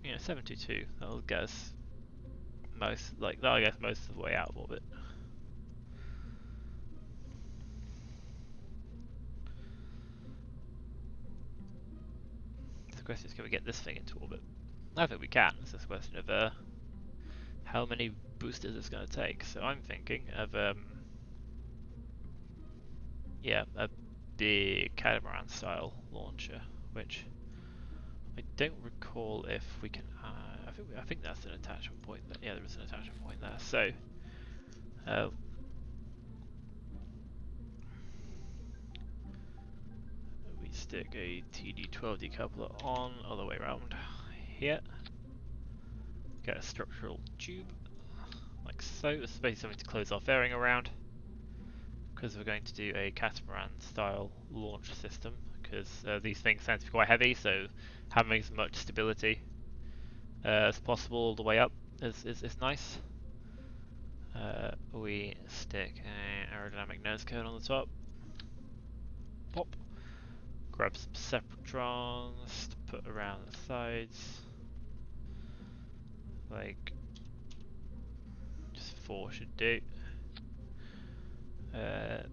Yeah, 722. That'll get us most of the way out of orbit. The question is, can we get this thing into orbit? I think we can. It's just a question of how many boosters it's going to take. So I'm thinking of a big catamaran style launcher, which I don't recall if we can. I think that's an attachment point. Yeah, there is an attachment point there. So we stick a TD12 decoupler on all the way around here. Get a structural tube like so. This is basically something to close our fairing around, because we're going to do a catamaran style launch system, because these things tend to be quite heavy, so having as much stability as possible all the way up is nice. We stick an aerodynamic nose cone on the top. Pop. Grab some separatrons to put around the sides. Like, just 4 should do. We're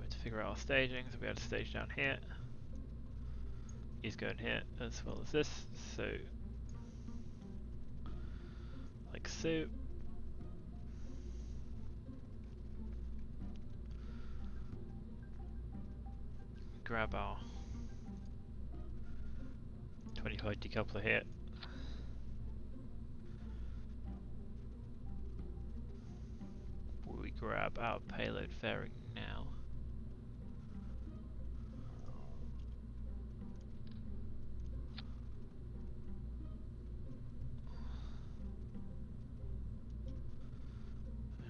to figure out our staging, so we had a stage down here. is going here as well as this. So, like so. Grab our 25 decoupler here. We grab our payload fairing now.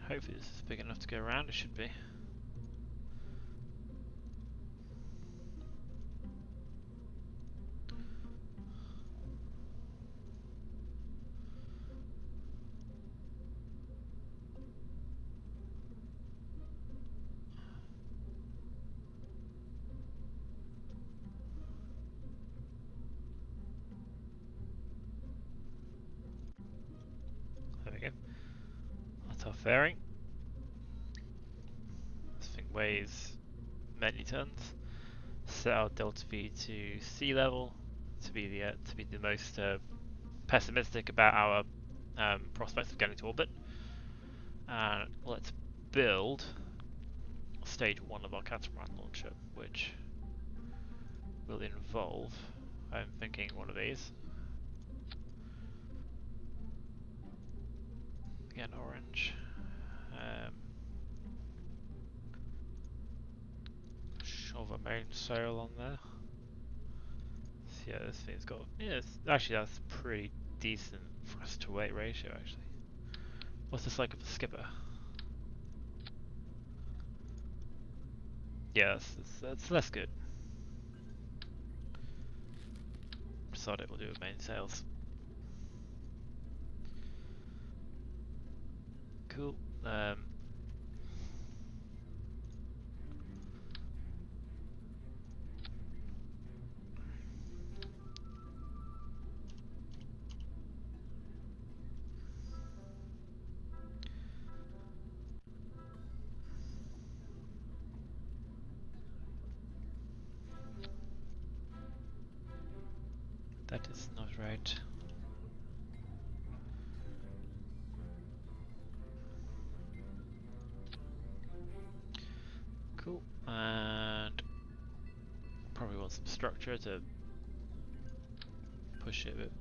Hopefully this is big enough to go around, it should be. There we go. That's our fairing. This thing weighs many tons. Set our delta V to sea level to be the most pessimistic about our prospects of getting to orbit. And let's build stage 1 of our catamaran launcher, which will involve, I'm thinking, one of these. Again, orange. Shove a main sail on there. So yeah, this thing's got, actually that's pretty decent thrust to weight ratio actually. What's this like of a skipper? Yeah, that's less good. Decided we'll do with main sails. Cool. That is not right. Cool. And probably want some structure to push it a bit.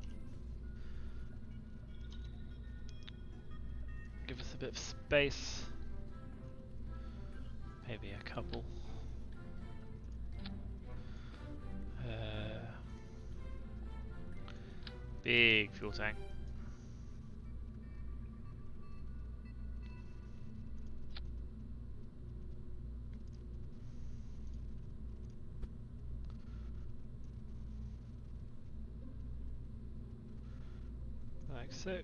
Give us a bit of space. Maybe a couple. Big fuel tank. Like so.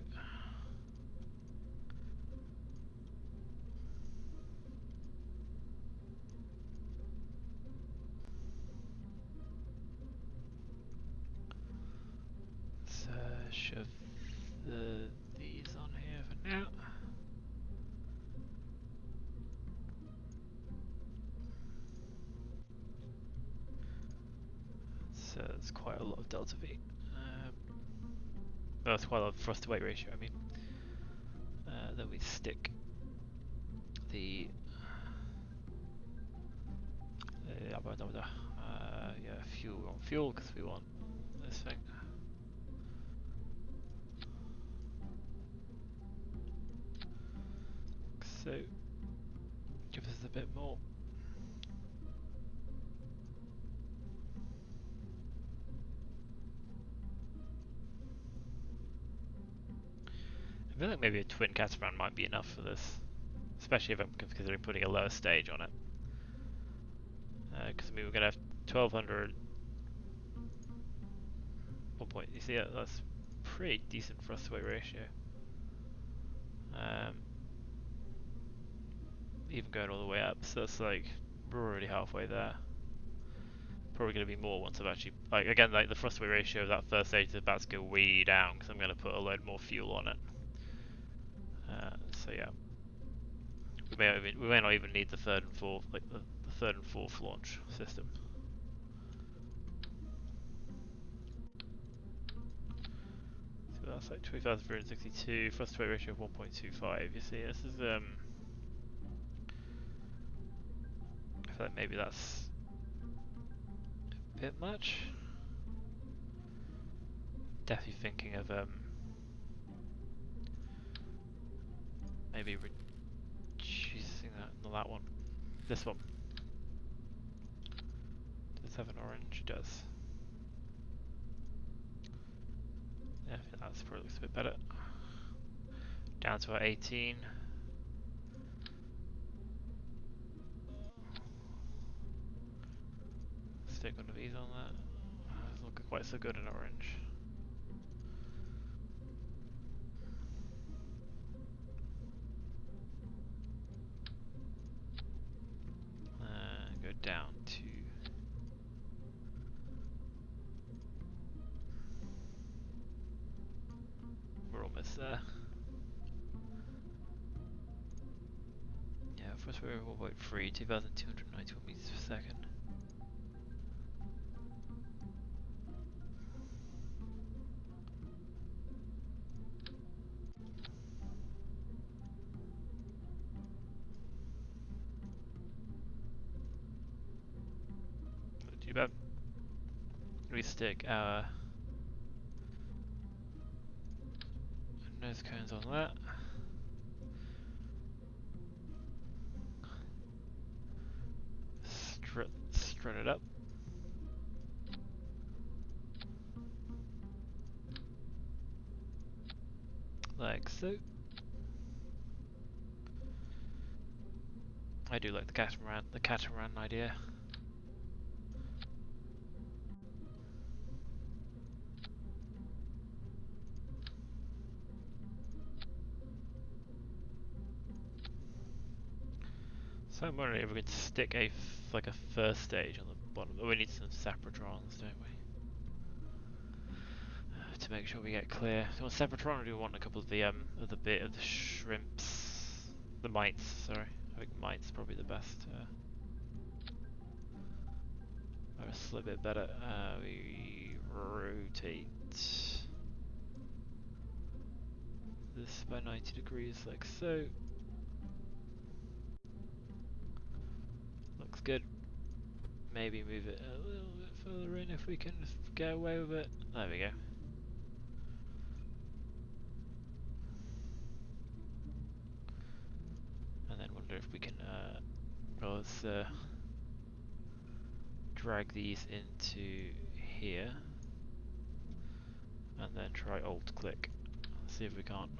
Let's shove these on here for now. So it's quite a lot of delta V. Well, that's quite a lot of thrust to weight ratio, I mean. Then we stick the yeah, fuel on fuel because we want this thing. So give us a bit more. I feel like maybe a twin catamaran might be enough for this, especially if I'm considering putting a lower stage on it. Because I mean we're gonna have 1200. 1 point. You see that's pretty decent thrust to weight ratio. Even going all the way up, so that's like we're already halfway there. Probably going to be more once I've actually, like again, like the thrust to weight ratio of that first stage is about to go way down because I'm going to put a load more fuel on it. So yeah, we may not even need the third and fourth, like the third and fourth launch system. So that's like 20,362, thrust to weight ratio of 1.25. You see, this is I feel like maybe that's a bit much. Definitely thinking of maybe reducing that, not that one. This one. Does this have an orange? It does. Yeah, I think that probably looks a bit better. Down to our 18. Stick one of these on that. Doesn't look quite so good in orange. Go down to we're almost there. Yeah, first we're 1.3, 2,291 meters per second. Not too bad. We stick our nose cones on that. Strut it up. Like so. I do like the catamaran idea. So I'm wondering if we could stick like a first stage on the bottom. Oh, we need some Saprotrons, don't we? To make sure we get clear. So on Saprotron, we do want a couple of the shrimps, the mites. Sorry, I think mites probably the best. Or a little bit better. We rotate this by 90 degrees, like so. Looks good. Maybe move it a little bit further in if we can get away with it. There we go. And then wonder if we can let's drag these into here and then try alt click. See if we can't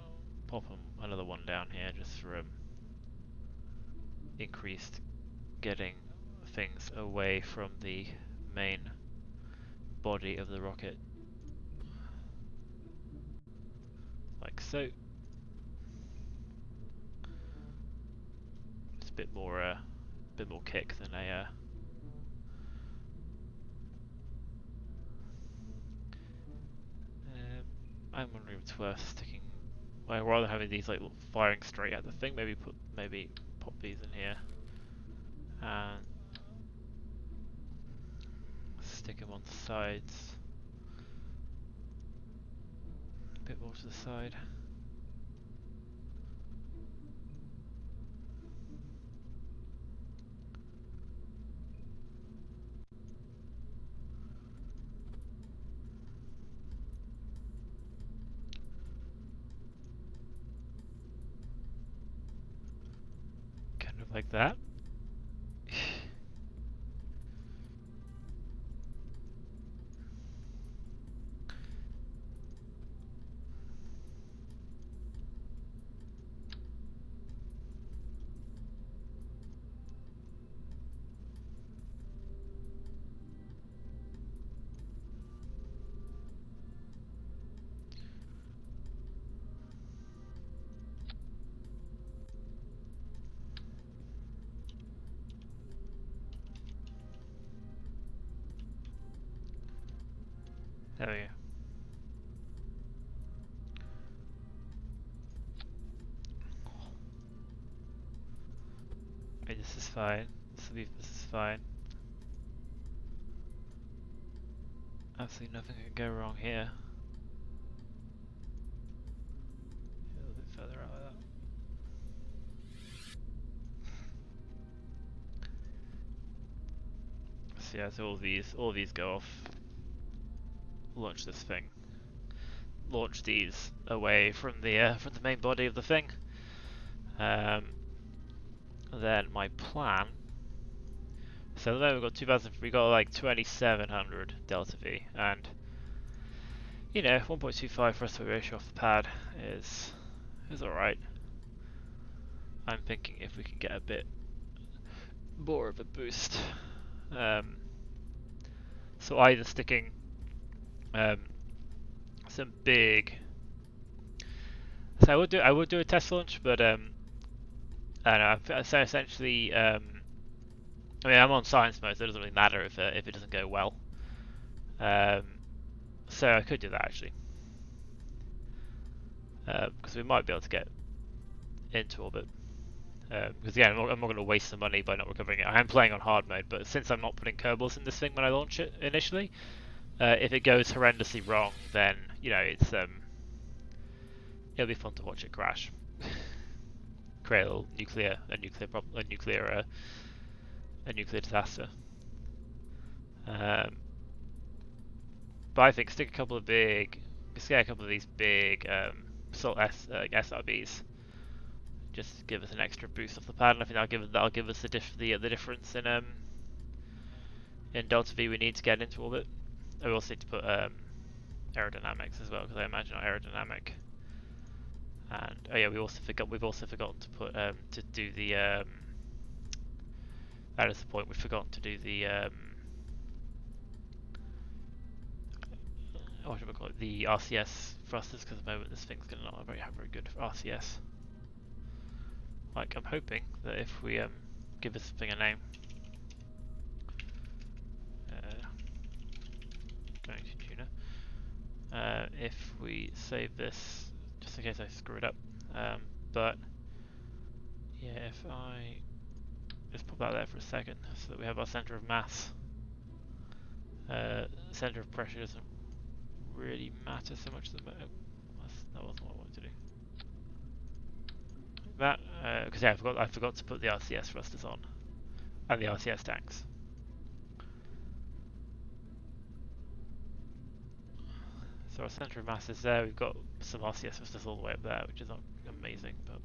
pop another one down here just for increased getting things away from the main body of the rocket, like so. It's a bit more kick than a. I'm wondering if it's worth sticking. Well, rather than having these like firing straight at the thing, maybe pop these in here and stick them on the sides. A bit more to the side. Kind of like that. There we go. Okay, this is fine. This is fine. Absolutely nothing can go wrong here. So yeah, so all these go off. Launch this thing. Launch these away from the main body of the thing. Then my plan. So then we've got 2000. We got like 2700 delta V, and you know 1.25 thrust ratio off the pad is all right. I'm thinking if we can get a bit more of a boost. So either sticking some big. So I would do a test launch, but I don't know. So essentially, I mean, I'm on science mode, so it doesn't really matter if it doesn't go well. So I could do that actually, because we might be able to get into orbit. Because yeah, I'm not going to waste the money by not recovering it. I am playing on hard mode, but since I'm not putting Kerbals in this thing when I launch it initially, if it goes horrendously wrong, then you know it'll be fun to watch it crash. Create a nuclear disaster. But I think stick a couple of these big salt SRBs. Just give us an extra boost off the pad, and I think that'll give us the difference in delta V we need to get into orbit. We also need to put aerodynamics as well, because I imagine our aerodynamic. And oh yeah, we've also forgotten to put to do the that is the point, we've forgotten to do the what should we call it, the RCS thrusters, because at the moment this thing's gonna not have very good RCS. Like, I'm hoping that if we give this thing a name, going to Duna, if we save this, just in case I screw it up, but yeah, if I just pop that there for a second, so that we have our center of mass. Center of pressure doesn't really matter so much. That wasn't what I wanted to do. That, because yeah, I forgot to put the RCS thrusters on, and the RCS tanks. So our center of mass is there. We've got some RCS thrusters all the way up there, which is not amazing, but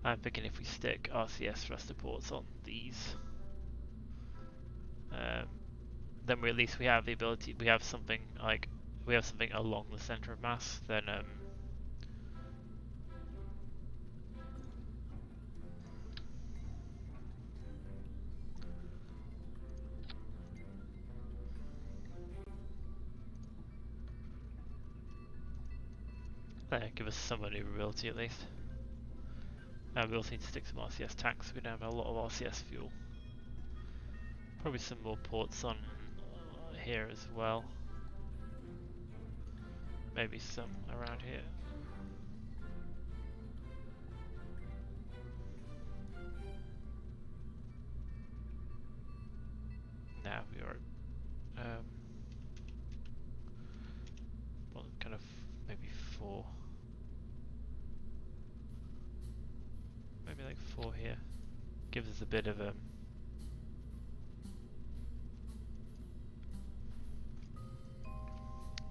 I'm thinking if we stick RCS thruster ports on these, then at least we have the ability. We have something along the center of mass. Then give us some maneuverability at least. We also need to stick some RCS tanks. We're going to have a lot of RCS fuel. Probably some more ports on here as well. Maybe some around here. Now we are well, kind of maybe 4. Maybe like 4 here. Gives us a bit of a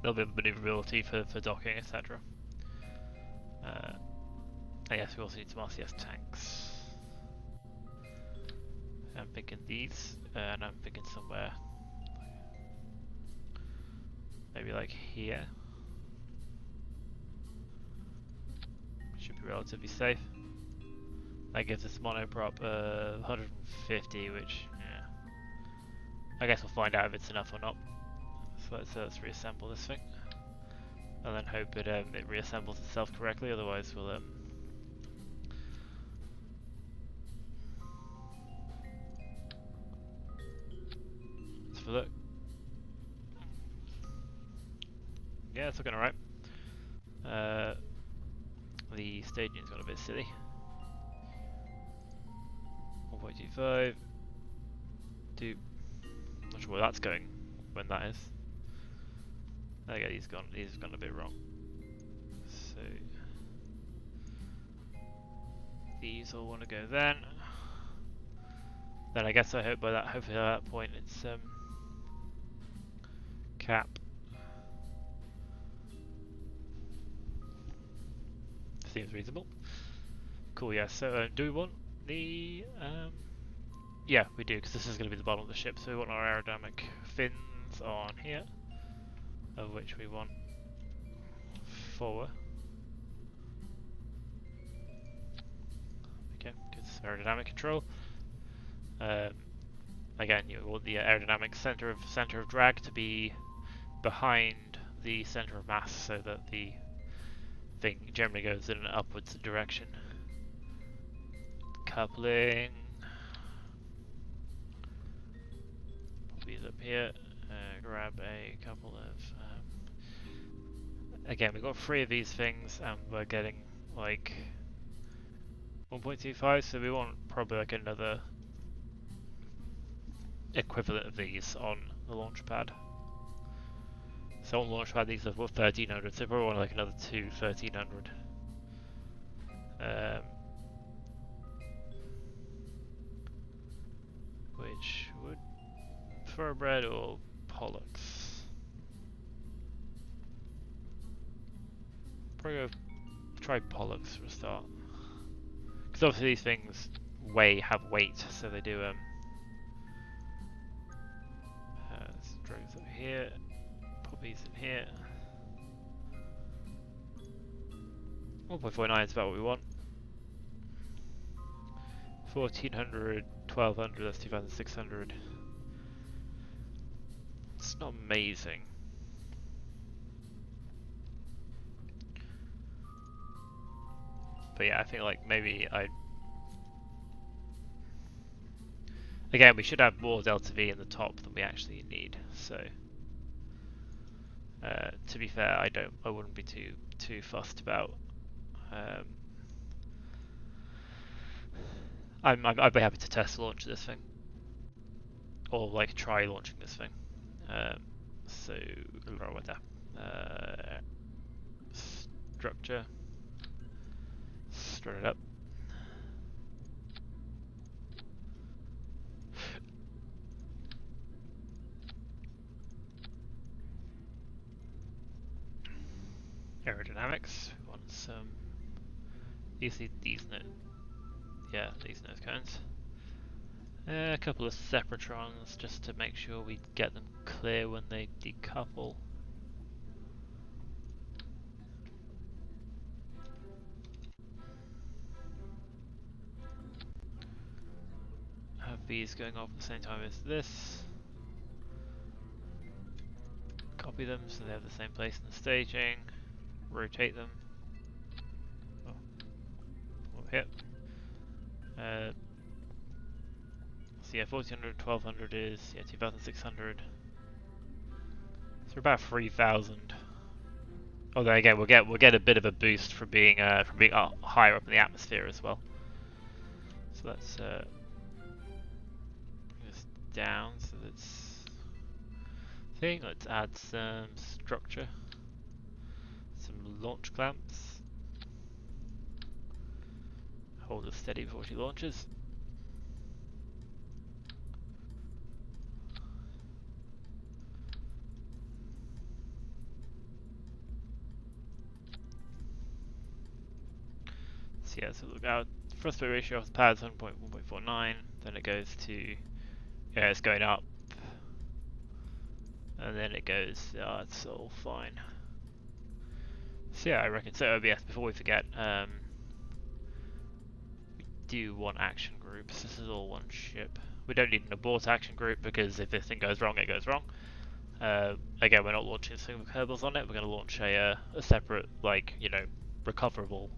little bit of maneuverability for docking, etc. I guess we also need some RCS tanks. I'm thinking these, and I'm thinking somewhere maybe like here. Should be relatively safe. That gives us monoprop 150, which, yeah, I guess we'll find out if it's enough or not. So let's reassemble this thing, and then hope it reassembles itself correctly. Otherwise, we'll let's have a look. Yeah, it's looking alright. The staging's got a bit silly. 1.25. Not sure where that's going when that is. Okay, these have gone a bit wrong. So these all want to go then. Then I guess I hope by that, hopefully at that point it's cap. Seems reasonable. Cool, yeah, so do we want the... yeah, we do, because this is going to be the bottom of the ship, so we want our aerodynamic fins on here, of which we want 4. Okay, because aerodynamic control. Again, you want the aerodynamic center of drag to be behind the center of mass, so that the thing generally goes in an upwards direction. Coupling. Put these up here. Grab a couple of. Again, we've got 3 of these things, and we're getting like 1.25, so we want probably like another equivalent of these on the launch pad. So on the launch pad these are 1300, so probably want like another 2 1300. Which would thoroughbred or pollux? Probably go try pollux for a start. Because obviously these things have weight, so they do let's drag this over here, put these in here. 1.49 is about what we want. 1400, 1200, that's 2600. It's not amazing. But yeah, I think like maybe again, we should have more delta V in the top than we actually need. So to be fair, I wouldn't be too fussed about. I'd be happy to test launch this thing, or like try launching this thing. So what that? Structure. Strut it up. Aerodynamics. We want some. These nose. Yeah, these nose cones. A couple of separatrons just to make sure we get them clear when they decouple. Have these going off at the same time as this. Copy them so they have the same place in the staging. Rotate them. Oh. Over here. So yeah, 1400, 1200 is 2600. So we're about 3000. Oh, there again, we'll get a bit of a boost from being higher up in the atmosphere as well. So let's bring this down so that's thing. Let's add some structure, some launch clamps. Hold it steady before she launches. So yeah, so look out. Thrust weight ratio of the pad is 1.49. Then it goes to, yeah, it's going up, and then it goes. Oh, it's all fine. So yeah, I reckon so. OBS. Before we forget, we do want action groups. This is all one ship. We don't need an abort action group because if this thing goes wrong, it goes wrong. Again, we're not launching this thing with Kerbals on it. We're going to launch a separate, like, you know, recoverable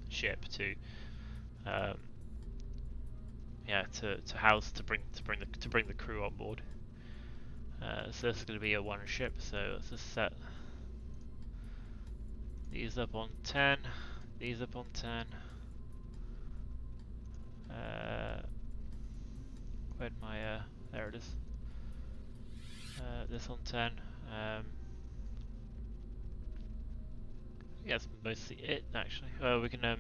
ship to house to bring the crew on board. So this is going to be a one ship. So let's just set these up on 10. These up on 10. Where'd my there it is. This on 10. Yeah, that's mostly it actually. We can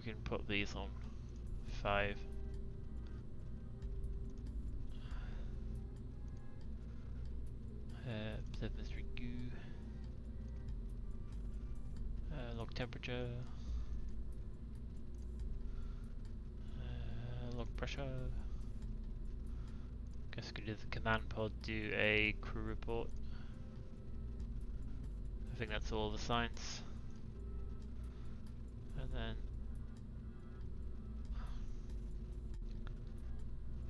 we can put these on 5. Observe mystery goo. Log temperature. Log pressure. Guess we could do the command pod, do a crew report. I think that's all the science. And then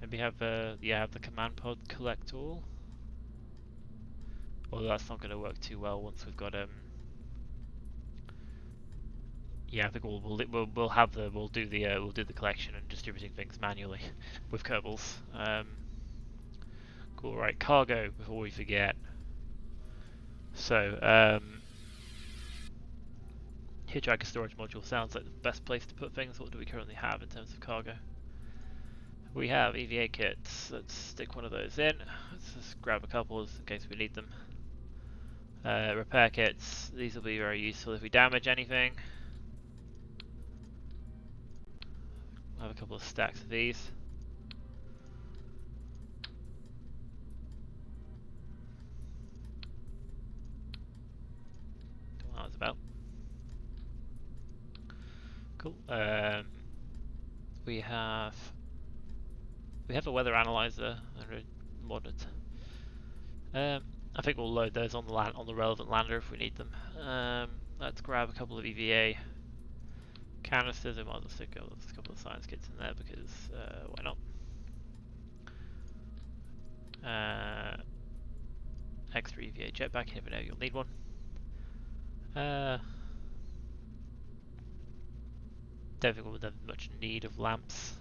maybe have have the command pod collect all. Although that's not going to work too well once we've got yeah, I think we'll do the collection and distributing things manually with Kerbals. Cool, right, cargo before we forget. So hitchhiker storage module sounds like the best place to put things. What do we currently have in terms of cargo? We have EVA kits. Let's stick one of those in. Let's just grab a couple in case we need them. Repair kits. These will be very useful if we damage anything. We'll have a couple of stacks of these. Don't know what that was about. Cool. We have a weather analyzer and a modded. I think we'll load those on the relevant lander if we need them. Let's grab a couple of EVA canisters. I might as well stick a couple of science kits in there because why not? Extra EVA jetpack. You never know, you'll need one. Don't think we'll have much need of lamps.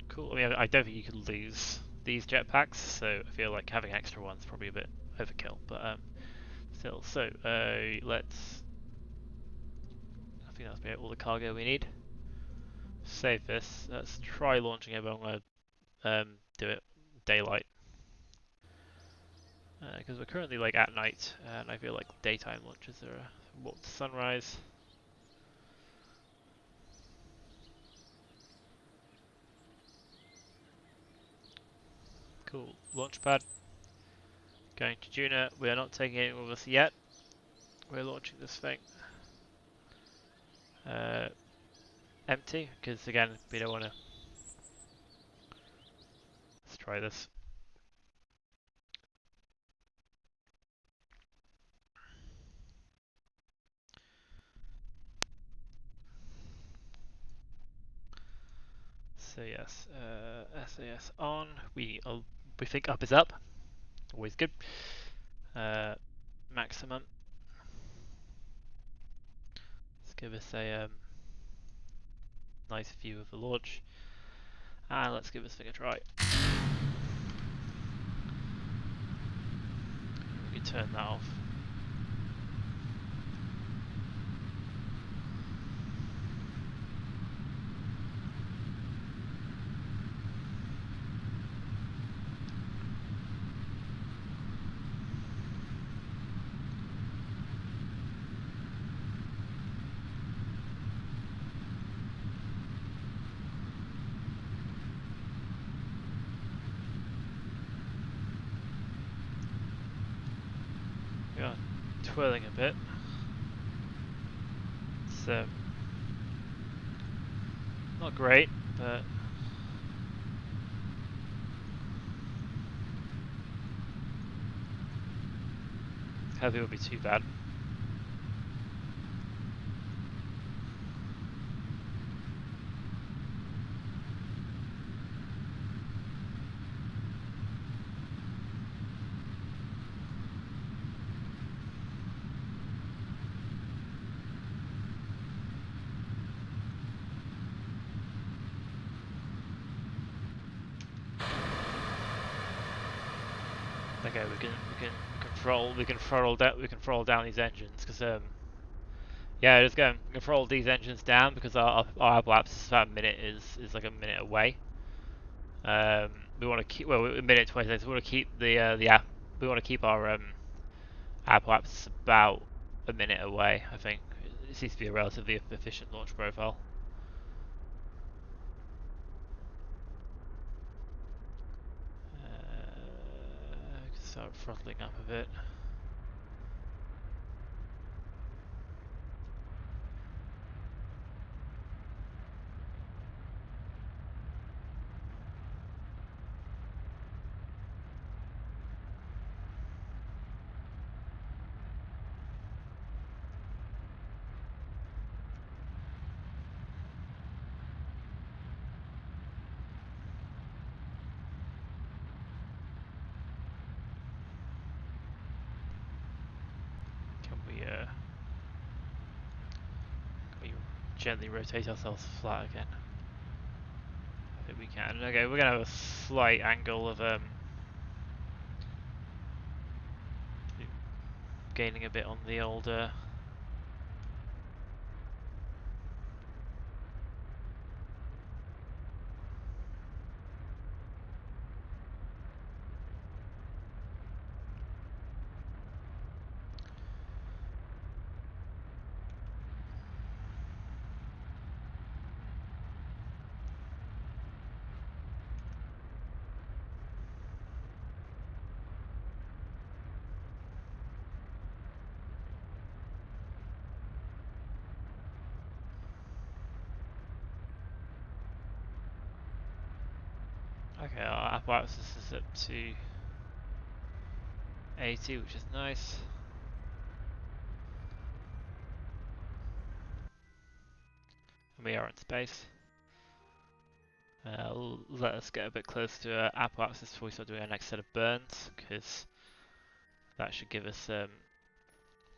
Cool. I mean, I don't think you could lose these jetpacks, so I feel like having extra ones is probably a bit overkill. But still, so let's. I think that's all the cargo we need. Save this. Let's try launching it, but I'm gonna do it daylight because we're currently like at night, and I feel like daytime launches are walk to sunrise. Cool. Launchpad. Going to Duna. We are not taking it with us yet. We're launching this thing. Empty, because again, we don't want to. Let's try this. So yes, SAS on. We think up is up. Always good. Maximum. Let's give us a nice view of the launch, and let's give this thing a try. We can turn that off. We are twirling a bit. It's not great, but heavy would be too bad. Okay, we can throttle down these engines because yeah, just go. We can throttle these engines down because our apoapsis about a minute is like a minute away. We want to keep a minute 20 seconds. We want to keep we want to keep our apoapsis about a minute away, I think. It seems to be a relatively efficient launch profile. Start throttling up a bit. Can we gently rotate ourselves flat again? I think we can. Okay, we're gonna have a slight angle of gaining a bit on the old Okay, our apparatus is up to 80, which is nice. And we are in space. Let us get a bit closer to our apparatus before we start doing our next set of burns, because that should give us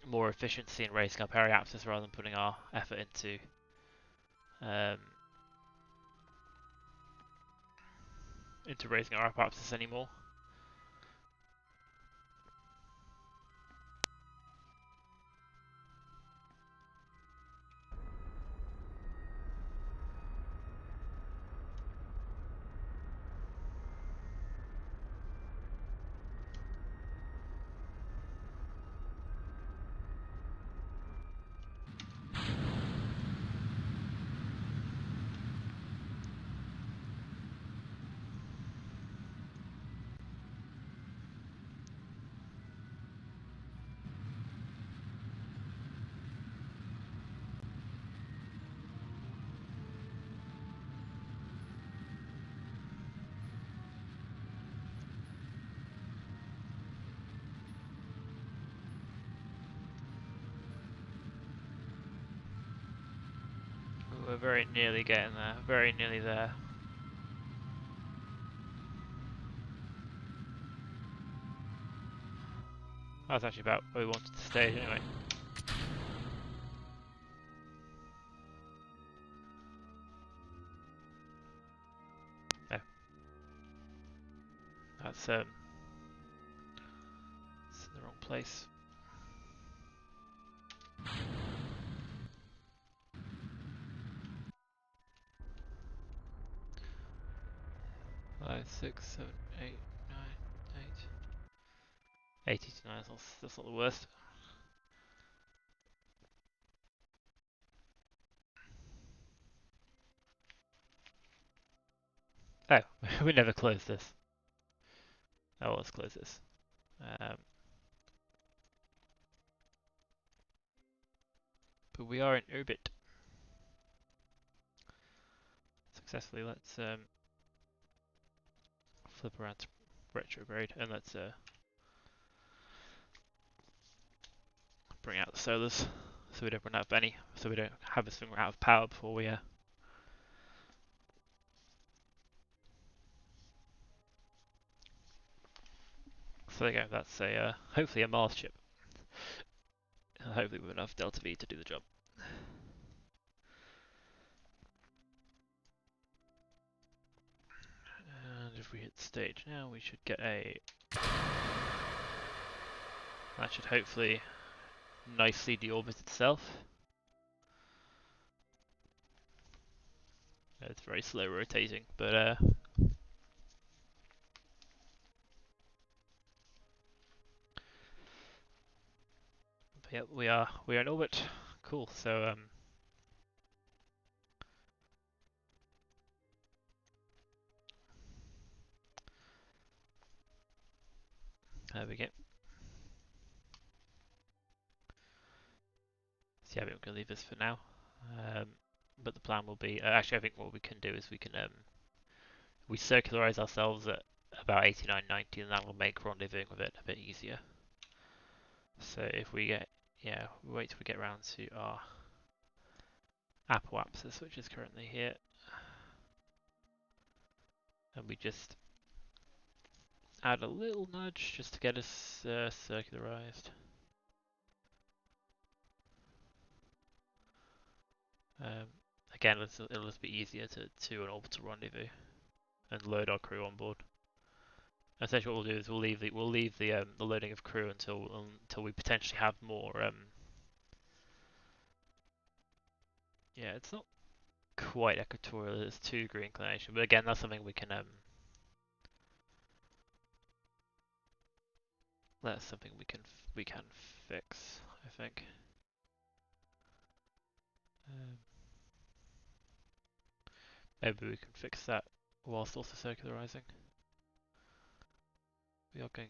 more efficiency in raising our periapsis rather than putting our effort um, into raising our apparatus anymore. We're very nearly getting there, very nearly there. That's actually about where we wanted to stay anyway. No. That's it's in the wrong place. 5, 6, 7, 8, 9, 8. 80 to 9, that's not the worst. Oh, we never closed this. Oh, let's close this. But we are in orbit. Successfully, let's flip around to retrograde and let's bring out the solars so we don't run out of any, so we don't have this thing run out of power before we So there you go, that's a hopefully a Mothership. Hopefully with enough delta V to do the job. And if we hit stage now, we should get a... That should hopefully nicely deorbit itself. It's very slow rotating, but Yep, we are in orbit. Cool. So there we go. So yeah, we're gonna leave this for now. Um, but the plan will be actually I think what we can do is we circularize ourselves at about 89, 90, and that will make rendezvousing with it a bit easier. So if we get we wait till we get around to our apoapsis, which is currently here, and we just add a little nudge just to get us circularized. Um, Again, it'll just be easier to an orbital rendezvous and load our crew on board. Essentially, what we'll do is we'll leave the loading of crew until we potentially have more. Yeah, it's not quite equatorial. It's 2-degree inclination, but again, that's something we can fix, I think. Um, Maybe we can fix that whilst also circularizing. We are going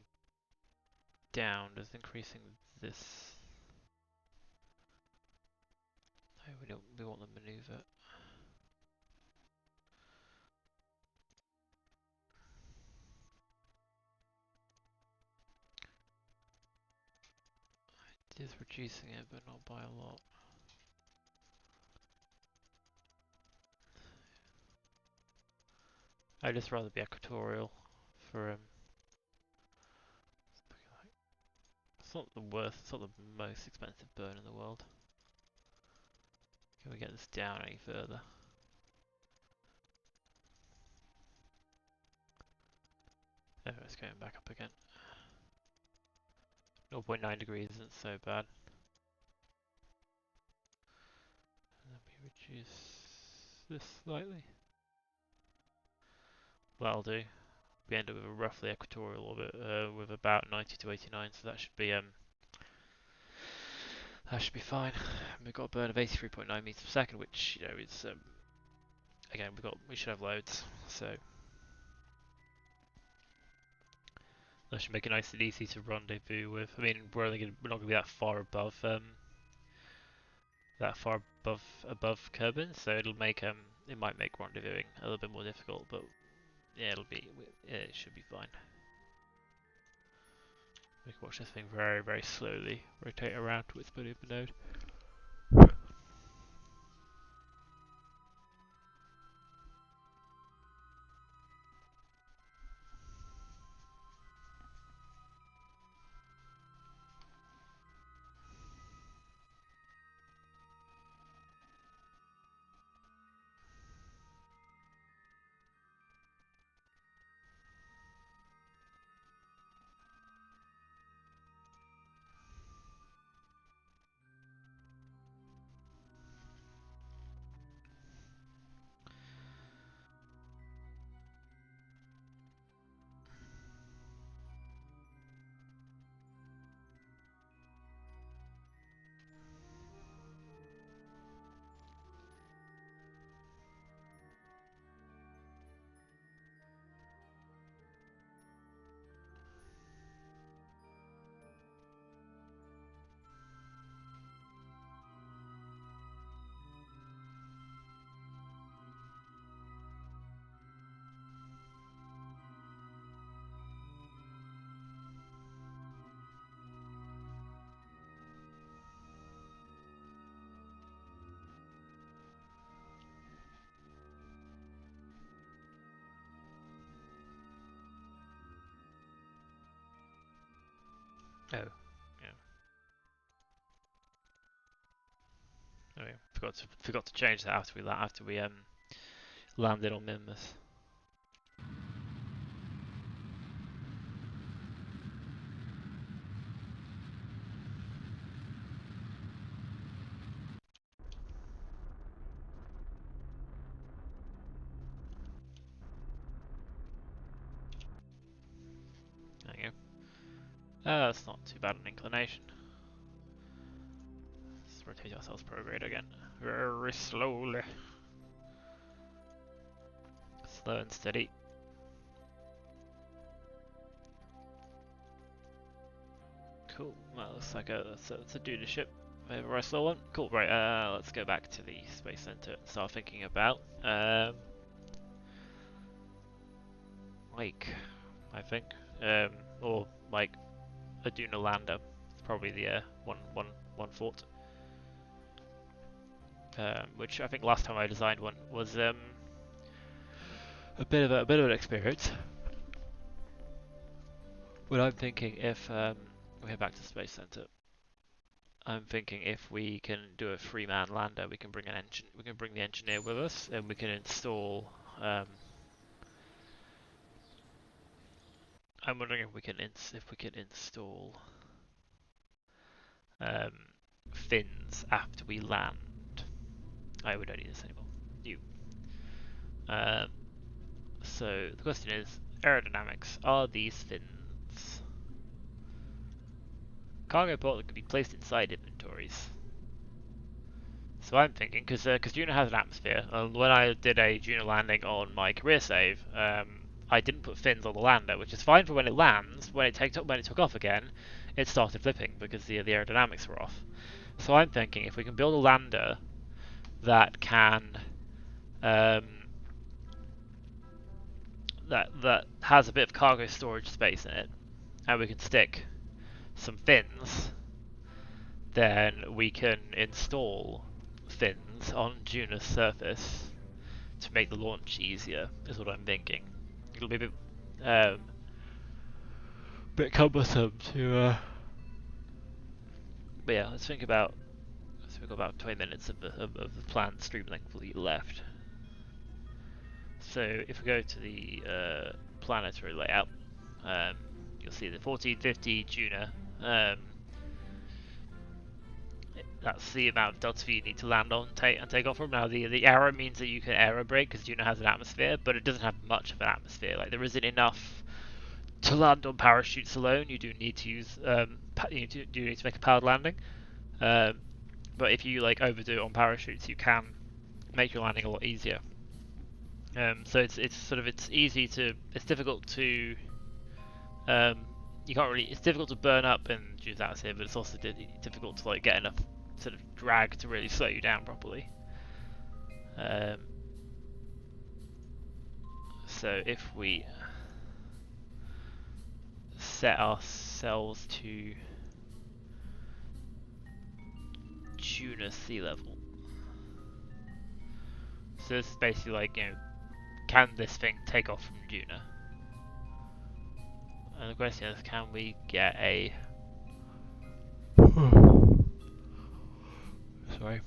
down, just increasing this. No, we want the maneuver. It is reducing it, but not by a lot. I'd just rather be equatorial for it's not the worst, it's not the most expensive burn in the world. Can we get this down any further? Oh, it's going back up again. 0.9 degrees isn't so bad. And then we reduce this slightly. That'll do. We end up with a roughly equatorial orbit with about 90 to 89, so that should be fine. And we've got a burn of 83.9 meters per second, which is again we should have loads, so that should make it nice and easy to rendezvous with. I mean, we're not gonna be that far above Kerbin, so it might make rendezvousing a little bit more difficult, but yeah, it should be fine. We can watch this thing very, very slowly rotate around to its maneuver node. Oh, yeah. Oh, yeah. Forgot to change that after we landed on Minmus. There you go. That's not too bad an inclination. rotate ourselves prograde again. Very slowly. Slow and steady. Cool. Well, looks like it's a Duna ship. A very slow one. Cool. Right. Let's go back to the space center and start thinking about like, I think, or like a Duna lander. It's probably the one thought. Which I think last time I designed one was a bit of an experience. But I'm thinking if we head back to Space Center, I'm thinking if we can do a 3-man lander, we can bring an engine. We can bring the engineer with us, and we can install. I'm wondering if we can install fins after we land. We don't need this anymore. You. So the question is, aerodynamics. Are these fins cargo port that can be placed inside inventories? So I'm thinking, because Duna has an atmosphere, and when I did a Duna landing on my career save, I didn't put fins on the lander, which is fine for when it lands. When it took off again, it started flipping because the aerodynamics were off. So I'm thinking if we can build a lander that can that has a bit of cargo storage space in it, and we can stick some fins, then we can install fins on Duna's surface to make the launch easier, is what I'm thinking. It'll be a bit cumbersome to but yeah, let's think about 20 minutes of the planned stream length left. So if we go to the planetary layout, you'll see the 1450 Duna. That's the amount of delta V you need to land on and take off from. Now the arrow means that you can aerobrake because Duna has an atmosphere, but it doesn't have much of an atmosphere. Like there isn't enough to land on parachutes alone. You do need to use you do need to make a powered landing. But if you like overdo it on parachutes, you can make your landing a lot easier. So it's difficult to you can't really, it's difficult to burn up and use atmosphere, but it's also difficult to like get enough sort of drag to really slow you down properly. So if we set ourselves to Duna sea level, so this is basically like, you know, can this thing take off from Duna? And the question is, can we get a sorry,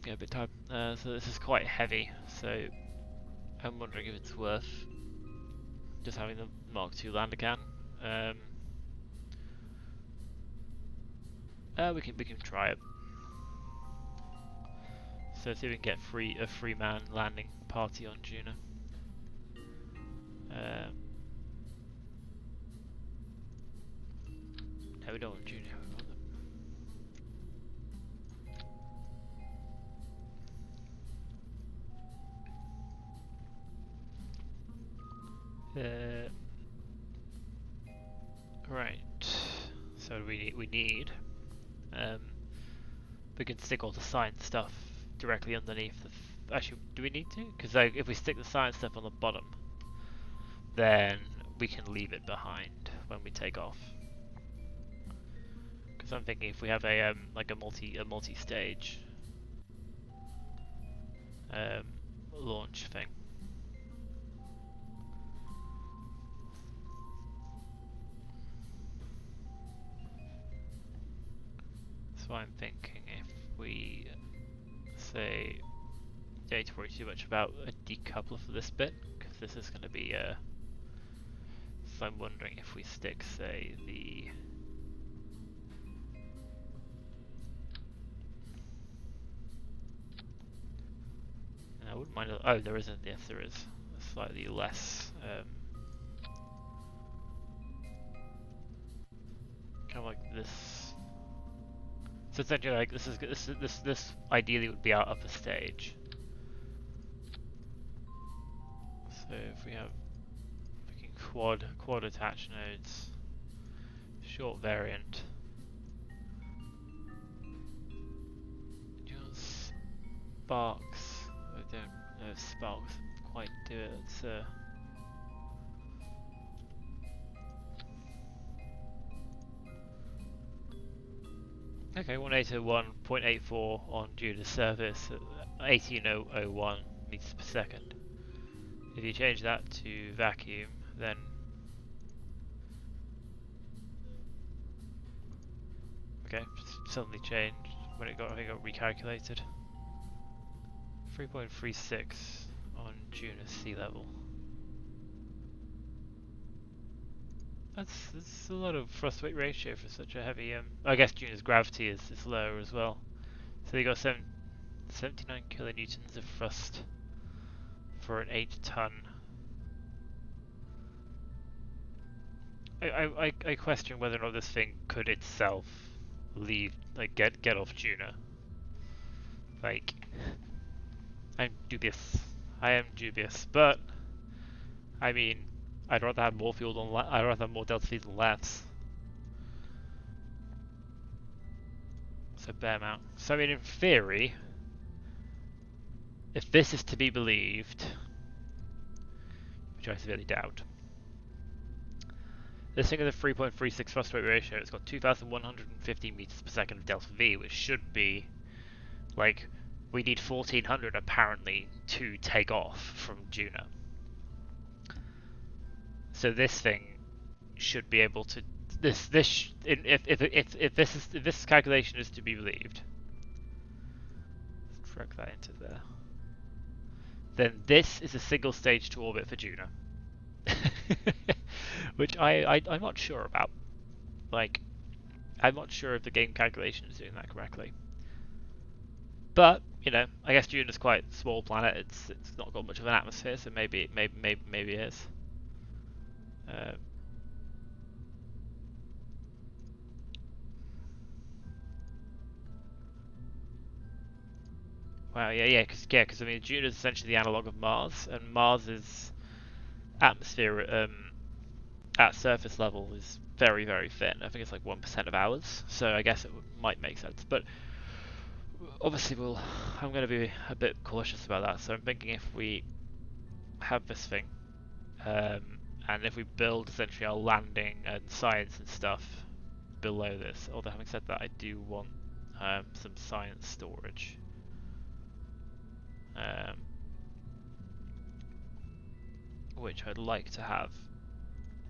get a bit tired. So this is quite heavy, so I'm wondering if it's worth just having the Mark II lander can. We can try it. So see if we can get a 3-man landing party on Duna. No, we don't want Duna. Right. So we need. We can stick all the science stuff directly underneath the. Actually, do we need to? Because like, if we stick the science stuff on the bottom, then we can leave it behind when we take off. Because I'm thinking if we have a like a multi-stage launch thing. So I'm thinking if we say, don't need to worry too much about a decoupler for this bit, because this is going to be so I'm wondering if we stick, say, the I wouldn't mind. Oh, there isn't. Yes, there is. Slightly less. Kind of like this. So essentially, like this ideally would be our upper stage. So if we have fucking quad attached nodes, short variant. Just sparks. I don't know if sparks quite do it. It's okay, 180.1.84 on Duna's surface at 18.001 meters per second. If you change that to vacuum, then okay, suddenly changed when it got recalculated. 3.36 on Duna's sea level. That's a lot of thrust weight ratio for such a heavy. I guess Duna's gravity is lower as well. So you got 79 kilonewtons of thrust for an 8-ton. I question whether or not this thing could itself leave, like get off Duna. Like, I'm dubious. I am dubious, but I mean, I'd rather have more fuel than I'd rather have more delta V than less. So bare amount. So I mean, in theory, if this is to be believed, which I severely doubt, this thing has a 3.36 thrust weight ratio. It's got 2,150 meters per second of delta V, which should be like we need 1,400 apparently to take off from Duna. So this thing should be able to if this calculation is to be believed, let's drag that into there. Then this is a single stage to orbit for Duna, which I'm not sure about. Like, I'm not sure if the game calculation is doing that correctly. But you know, I guess Duna's quite a small planet. It's not got much of an atmosphere, so maybe it is. Wow, yeah, because I mean, Duna is essentially the analog of Mars, and Mars's atmosphere at surface level is very, very thin. I think it's like 1% of ours, so I guess it might make sense. But obviously, I'm going to be a bit cautious about that. So I'm thinking if we have this thing, and if we build essentially our landing and science and stuff below this. Although having said that, I do want some science storage. Which I'd like to have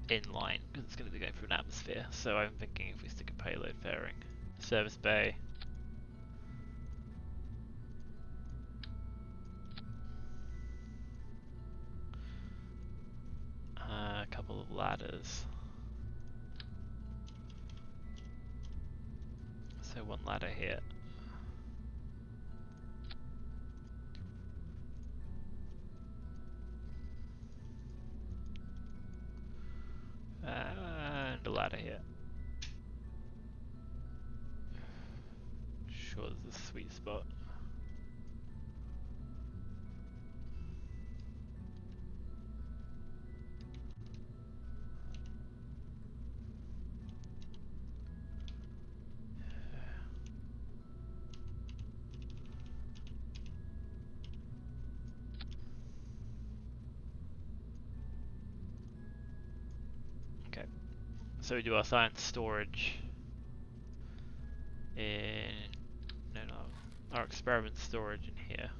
in line because it's going to be going through an atmosphere. So I'm thinking if we stick a payload fairing, service bay, a couple of ladders. So one ladder here. And a ladder here. Sure, there's a sweet spot. Okay, so we do our science storage in our experiment storage in here.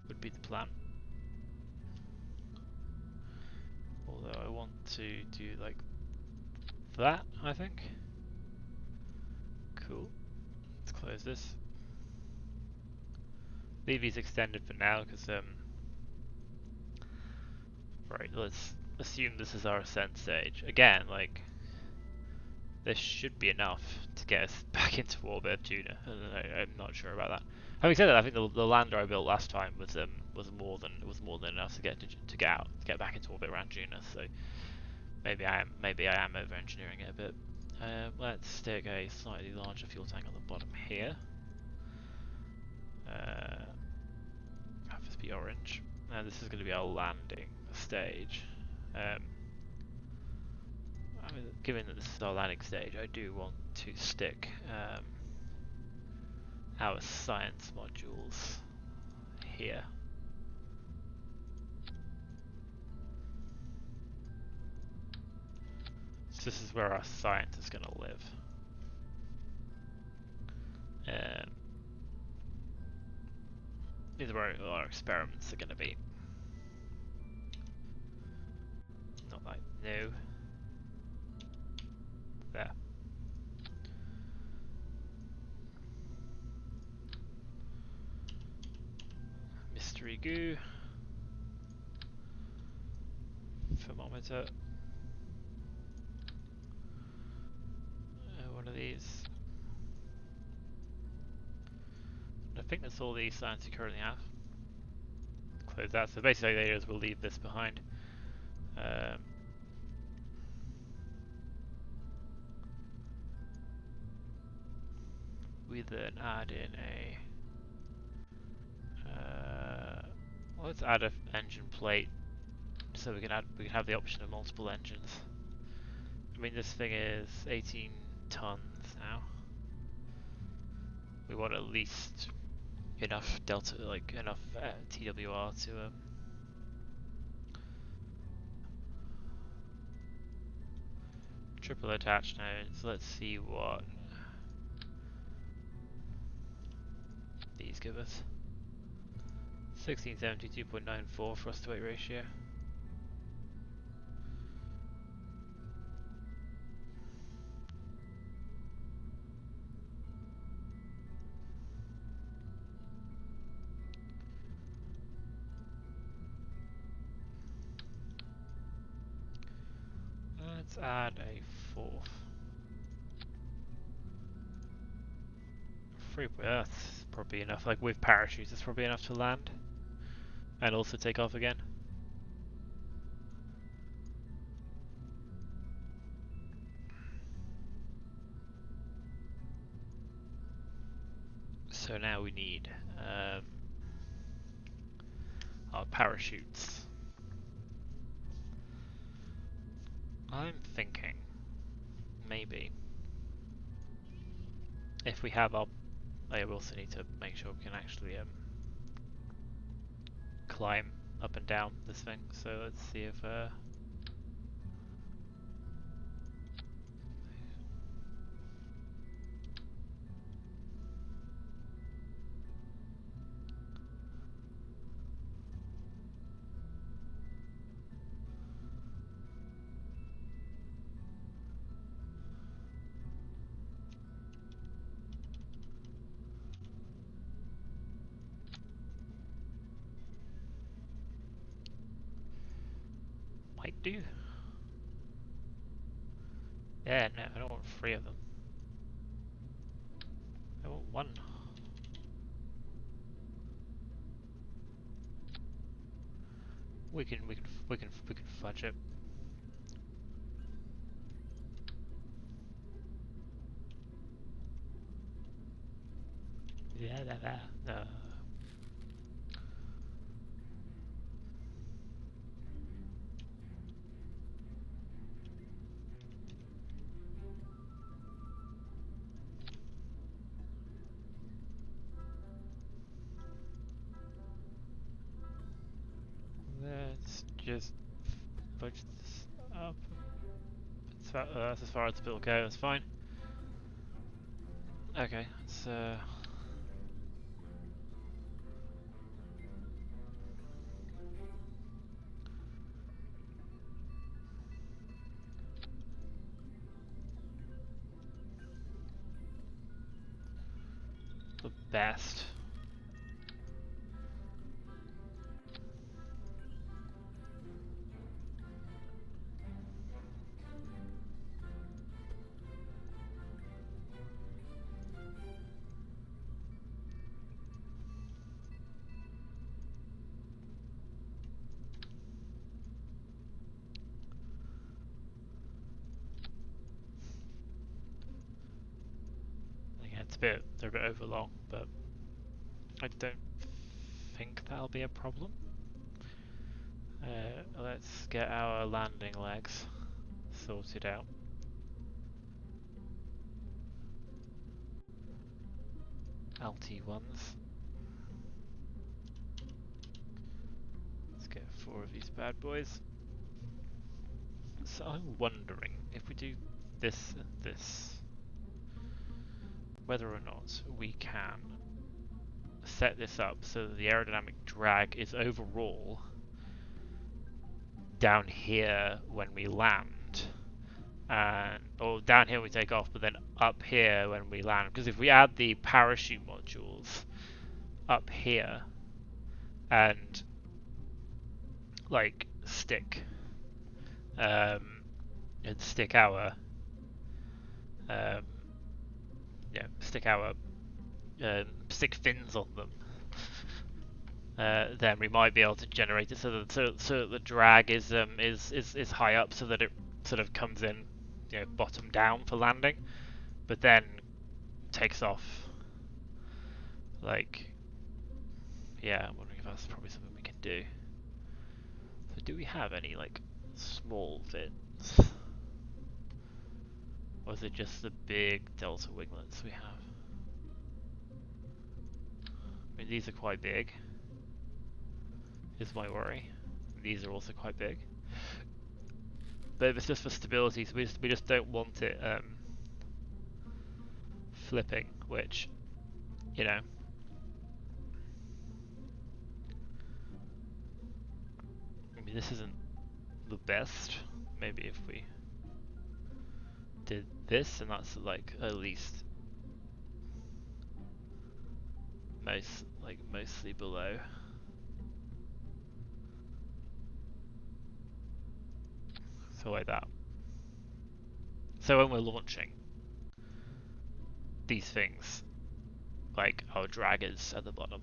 Would be the plan. Although I want to do like that, I think. Cool. Let's close this. Leave these extended for now because right, let's assume this is our ascent stage. Again, like This should be enough to get us back into orbit of Duna. I'm not sure about that. Having said that, I think the lander I built last time was more than enough to get back into orbit around Duna. So maybe I am over engineering it a bit. Let's stick a slightly larger fuel tank on the bottom here. Have this be orange. Now this is going to be our landing stage. Given that this is our landing stage, I do want to stick our science modules here. So this is where our science is going to live. These are where our experiments are going to be. Not like, no. There. Mystery goo. Thermometer. One of these. I think that's all the science you currently have. Close that. So basically the idea is we'll leave this behind. We then add in a let's add an engine plate so we can have the option of multiple engines. I mean, this thing is 18 tons now. We want at least enough enough TWR to triple attached nodes. Let's see what these give us. 1672.94 thrust to weight ratio. Let's add a fourth. That's probably enough. Like with parachutes, it's probably enough to land and also take off again. So now we need our parachutes. I'm thinking maybe if we have our, we also need to make sure we can actually climb up and down this thing. So let's see if might do. Yeah, no, I don't want 3 of them. I want 1. We can fudge it. Yeah, no. Let's just fudge this up. That's as far as the build go. That's fine. Okay, let's the best. they're a bit overlong, but I don't think that'll be a problem. Let's get our landing legs sorted out. LT1s. Let's get 4 of these bad boys. So I'm wondering if we do this and this, whether or not we can set this up so that the aerodynamic drag is overall down here when we land, or down here when we take off, but then up here when we land. Because if we add the parachute modules up here and like stick our stick fins on them, then we might be able to generate it so that the drag is high up, so that it sort of comes in, bottom down for landing, but then takes off. Like, yeah, I'm wondering if that's probably something we can do. So, do we have any like small fins, or is it just the big delta winglets we have? I mean, these are quite big, is my worry. These are also quite big. But if it's just for stability, so we just don't want it flipping, which, I mean, this isn't the best. Maybe if we did this, and that's like at least mostly below. So like that. So when we're launching, these things, like our drag is at the bottom.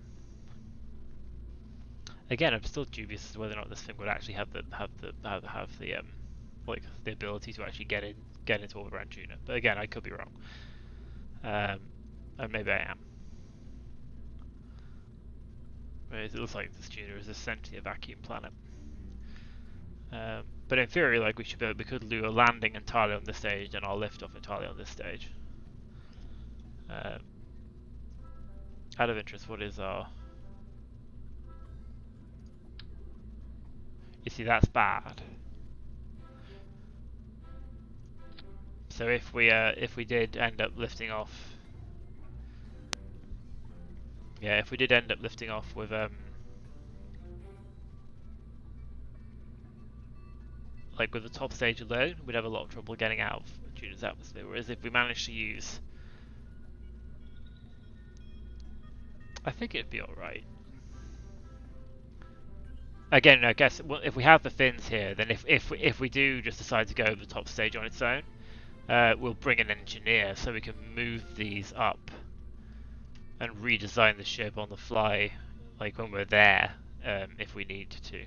Again, I'm still dubious as to whether or not this thing would actually have the ability to actually get into orbit around Duna. But again, I could be wrong. And maybe I am. It looks like this Duna is essentially a vacuum planet. But in theory, like we could do a landing entirely on this stage and our lift off entirely on this stage. Out of interest, what is our? You see, that's bad. So if we did end up lifting off, if we did end up lifting off with like with the top stage alone, we'd have a lot of trouble getting out of Duna's atmosphere. Whereas if we managed to use, I think it'd be alright. Again, I guess if we have the fins here, then if we do just decide to go over the top stage on its own, we'll bring an engineer so we can move these up and redesign the ship on the fly, like when we're there, if we need to.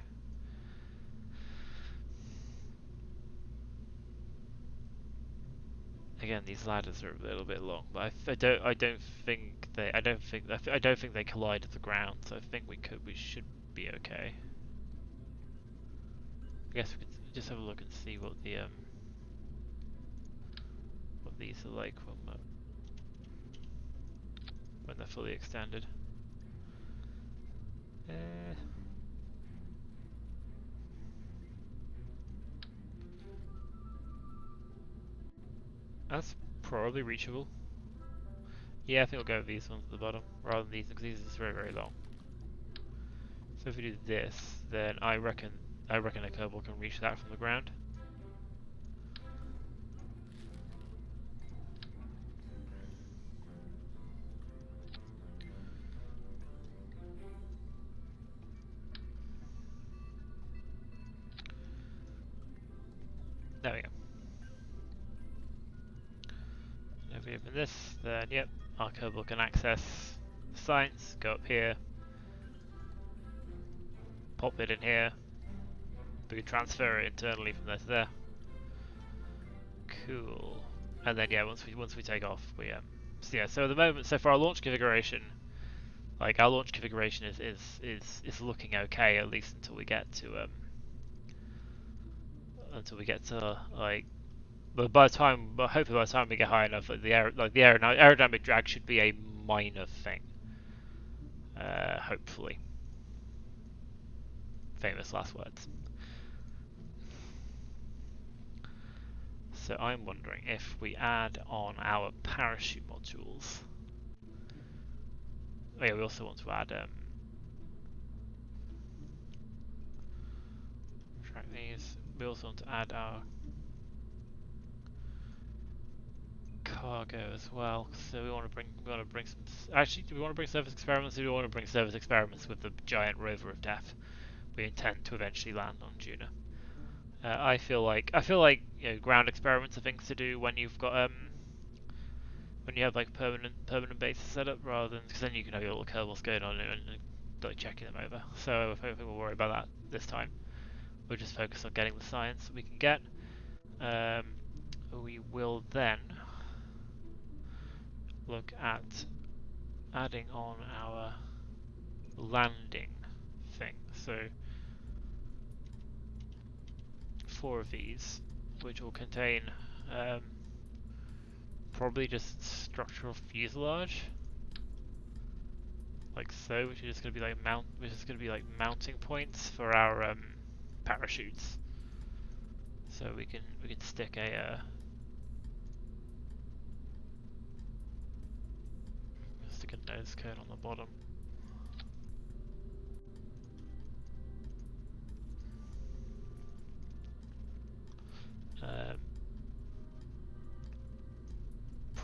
Again, these ladders are a little bit long, but I don't think they collide with the ground, so I think we should be okay. I guess we could just have a look and see what the what these are like when they're fully extended. That's probably reachable. Yeah, I think we'll go with these ones at the bottom rather than these, because these are just very, very long. So if we do this, then I reckon a Kerbal can reach that from the ground. There we go. If we open this, then yep, our Kerbal can access science, go up here, pop it in here. We can transfer it internally from there to there. Cool. And then yeah, once we take off, we So yeah, so at the moment, so for our launch configuration, like our launch configuration is looking okay, at least until we get to like, but by the time, but hopefully by the time we get high enough, like the aerodynamic drag should be a minor thing. Hopefully. Famous last words. So I'm wondering if we add on our parachute modules. Oh yeah, we also want to add track these. We also want to add our cargo as well. So we want to bring some. Actually, do we want to bring surface experiments? Or do we want to bring surface experiments with the giant rover of death we intend to eventually land on Duna? I feel like you know, ground experiments are things to do when you've got when you have like permanent bases set up, rather than, because then you can have your little Kerbals going on and like checking them over. So I don't think we'll worry about that this time. We'll just focus on getting the science that we can get. We will then look at adding on our landing thing. So 4 of these, which will contain probably just structural fuselage, like so, which is going to be like mounting points for our parachutes. So we can stick a nose cone on the bottom.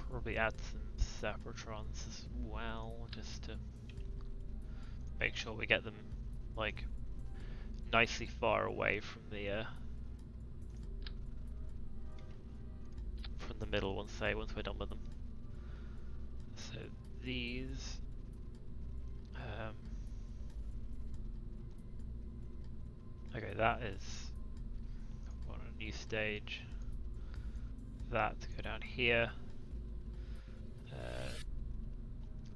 Probably add some separatrons as well, just to make sure we get them like nicely far away from the middle once we're done with them. So these okay, that is on a new stage. That to go down here.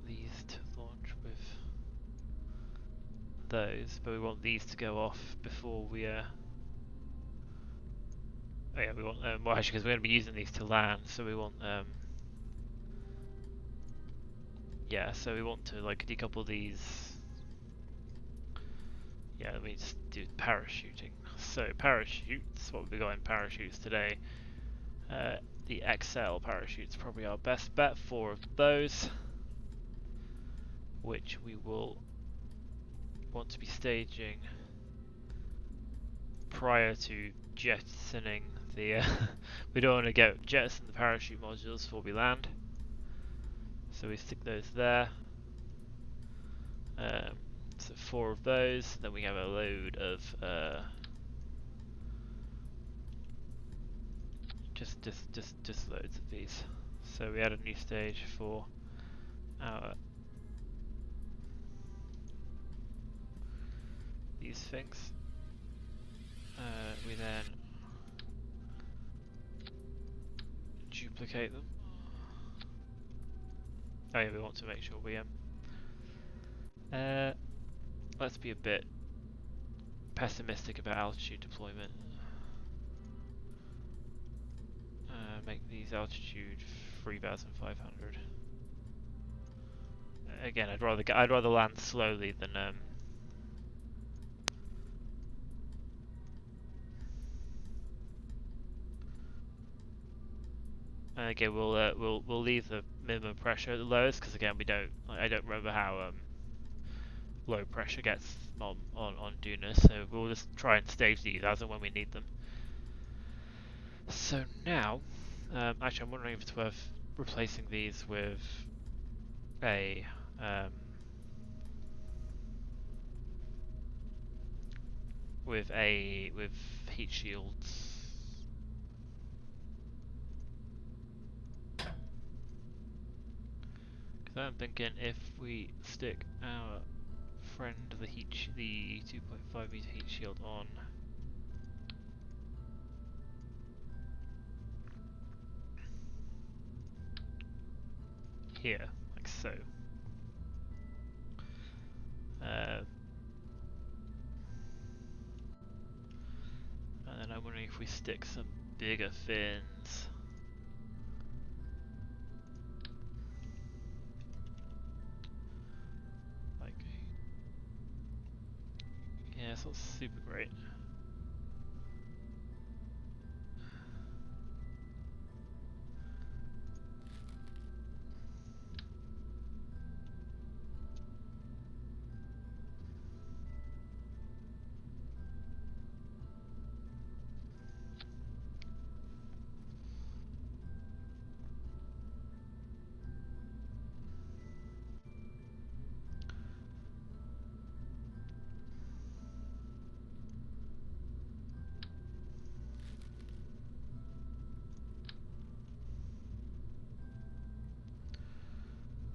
These to launch with those, but we want these to go off before we oh yeah, we want well, actually, because we're going to be using these to land, so we want yeah, so we want to like decouple these. Yeah, let me just do parachuting. So parachutes, what we got in parachutes today? The XL parachute's probably our best bet. 4 of those, which we will want to be staging prior to jettisoning the we don't want to jettison the parachute modules before we land, so we stick those there. So 4 of those, then we have a load of just loads of these. So we add a new stage for our these things. We then duplicate them. Oh yeah, we want to make sure we let's be a bit pessimistic about altitude deployment. Make these altitude 3,500. Again, I'd rather land slowly than again, we'll leave the minimum pressure at the lowest, because again I don't remember how low pressure gets on Duna, so we'll just try and stage these as and when we need them. So now, actually I'm wondering if it's worth replacing these with with heat shields. Because I'm thinking if we stick our friend the 2.5 meter heat shield on here, like so. And then I'm wondering if we stick some bigger fins. Like, yeah, it's not super great.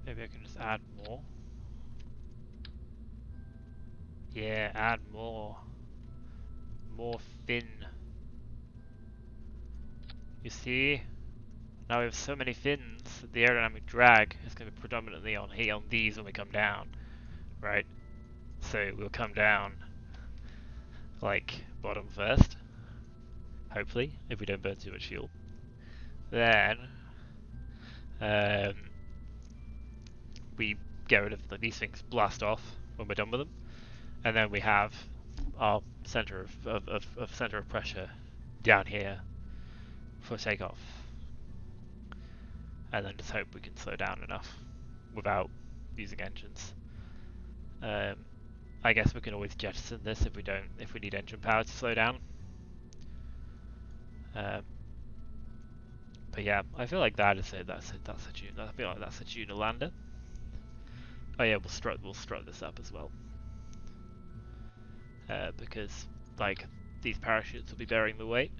Maybe I can just add more. Yeah, add more. More fin. You see? Now we have so many fins that the aerodynamic drag is going to be predominantly on these when we come down, right? So we'll come down like bottom first, hopefully, if we don't burn too much fuel. Then we get rid of these things, blast off when we're done with them, and then we have our center of center of pressure down here for takeoff, and then just hope we can slow down enough without using engines. I guess we can always jettison this if we need engine power to slow down. But yeah, I feel like that's a Duna. I feel like that's a Duna lander. Oh yeah, we'll strut this up as well, because like these parachutes will be bearing the weight,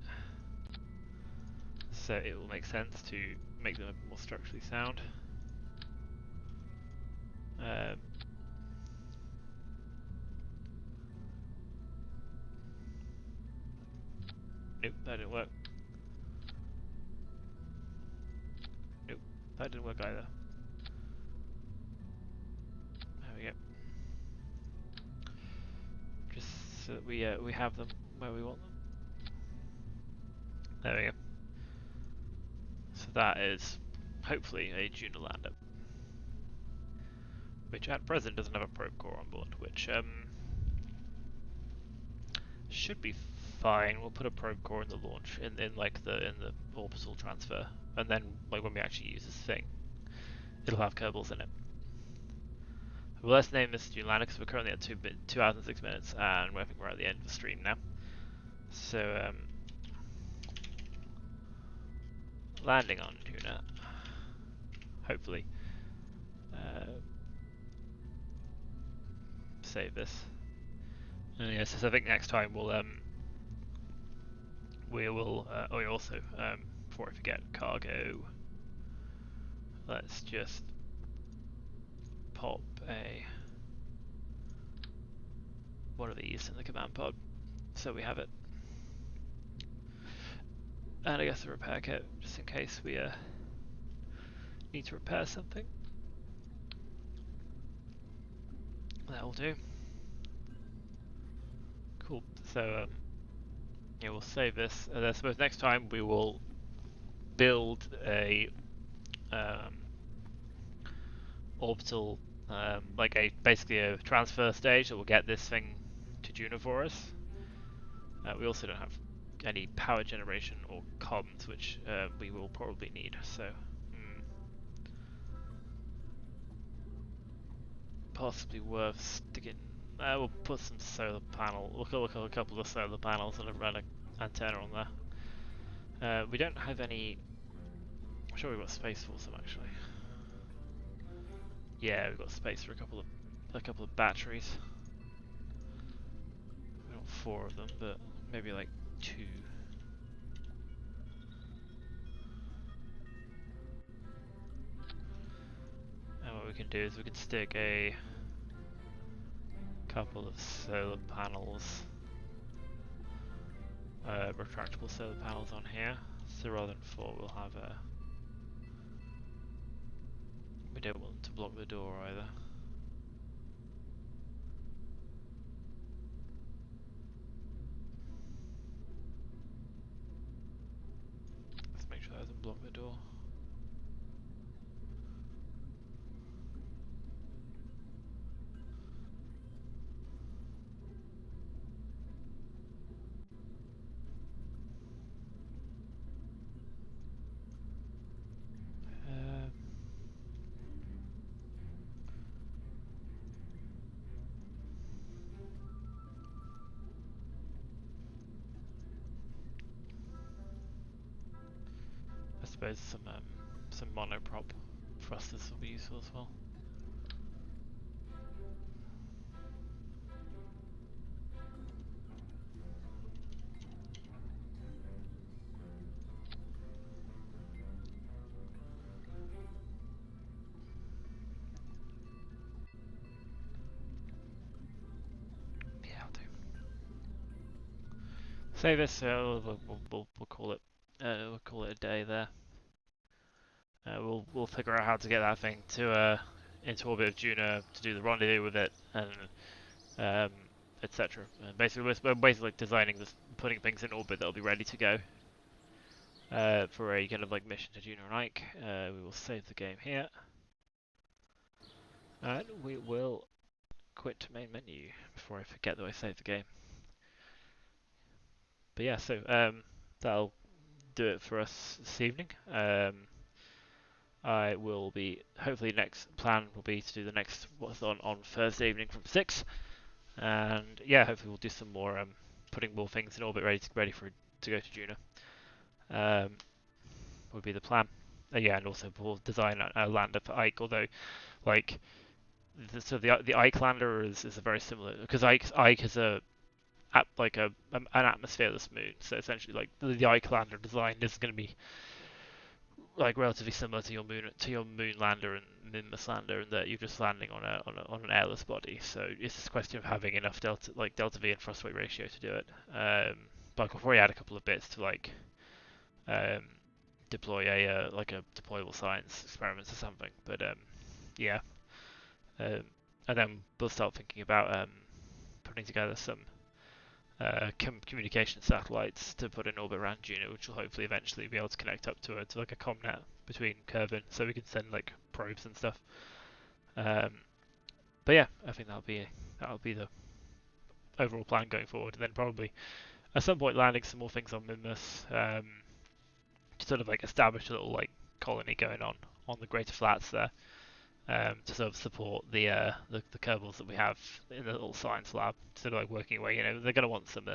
so it will make sense to make them a bit more structurally sound. Nope, that didn't work. Nope, that didn't work either. There we go. Just so that we have them where we want them. There we go. So that is hopefully a Duna lander, which at present doesn't have a probe core on board, which should be fine. We'll put a probe core in the launch, in the orbital transfer, and then like when we actually use this thing, it'll have Kerbals in it. Well, let's name this Duna lander because we're currently at 2 hours and 6 minutes, and I think we're at the end of the stream now. So landing on Duna, hopefully. Save this. And yes, so I think next time we'll also before I forget, cargo. Let's just pop one of these in the command pod, so we have it. And I guess a repair kit, just in case we need to repair something. That'll do. Cool. So yeah, we'll save this. I suppose next time we will build a orbital, basically a transfer stage that will get this thing to Duna for us. We also don't have any power generation or comms, which we will probably need. So possibly worth sticking. We'll put some solar panel. We'll look at a couple of solar panels and run an antenna on there. We don't have any. I'm sure we've got space for some actually. Yeah, we've got space for a couple of batteries. We don't want 4 of them, but maybe like 2. And what we can do is we can stick a couple of solar panels, retractable solar panels on here. So rather than 4, we'll have don't want them to block the door either. Let's make sure that doesn't block the door. I suppose some monoprop thrusters will be useful as well. Yeah, I'll do. Save this. We'll call it. We'll call it a day there. We'll figure out how to get that thing to into orbit of Duna to do the rendezvous with it, and etc. Basically, we're basically designing this, putting things in orbit that'll be ready to go for a kind of like mission to Duna and Ike. We will save the game here, and we will quit main menu before I forget that I saved the game. But yeah, so that'll do it for us this evening. I will be, hopefully next plan will be to do the next what's on Thursday evening from 6, and yeah, hopefully we'll do some more putting more things in orbit ready to go to Duna. Would be the plan. Yeah, and also we'll design a lander for Ike, although like the Ike lander is a very similar, because Ike is an atmosphereless moon, so essentially like the Ike lander design is going to be like relatively similar to your moon lander and Minmus lander, in that you're just landing on an airless body. So it's just a question of having enough delta V and thrust weight ratio to do it. Like I'll probably add a couple of bits to like deploy a deployable science experiments or something. But yeah, and then we'll start thinking about putting together some communication satellites to put in orbit around Juno, which will hopefully eventually be able to connect up to like a comnet between Kerbin, so we can send like probes and stuff. But yeah, I think that'll be the overall plan going forward, and then probably at some point landing some more things on Minmus, to sort of like establish a little like colony going on the greater flats there, to sort of support the Kerbals that we have in the little science lab, sort of like working away. You know, they're gonna want some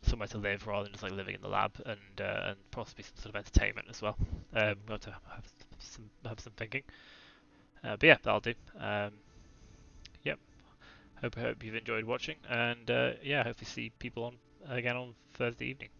somewhere to live rather than just like living in the lab, and possibly some sort of entertainment as well. Got to have some thinking. But yeah, that'll do. Yep. Hope you've enjoyed watching, and yeah, hopefully see people on again on Thursday evening.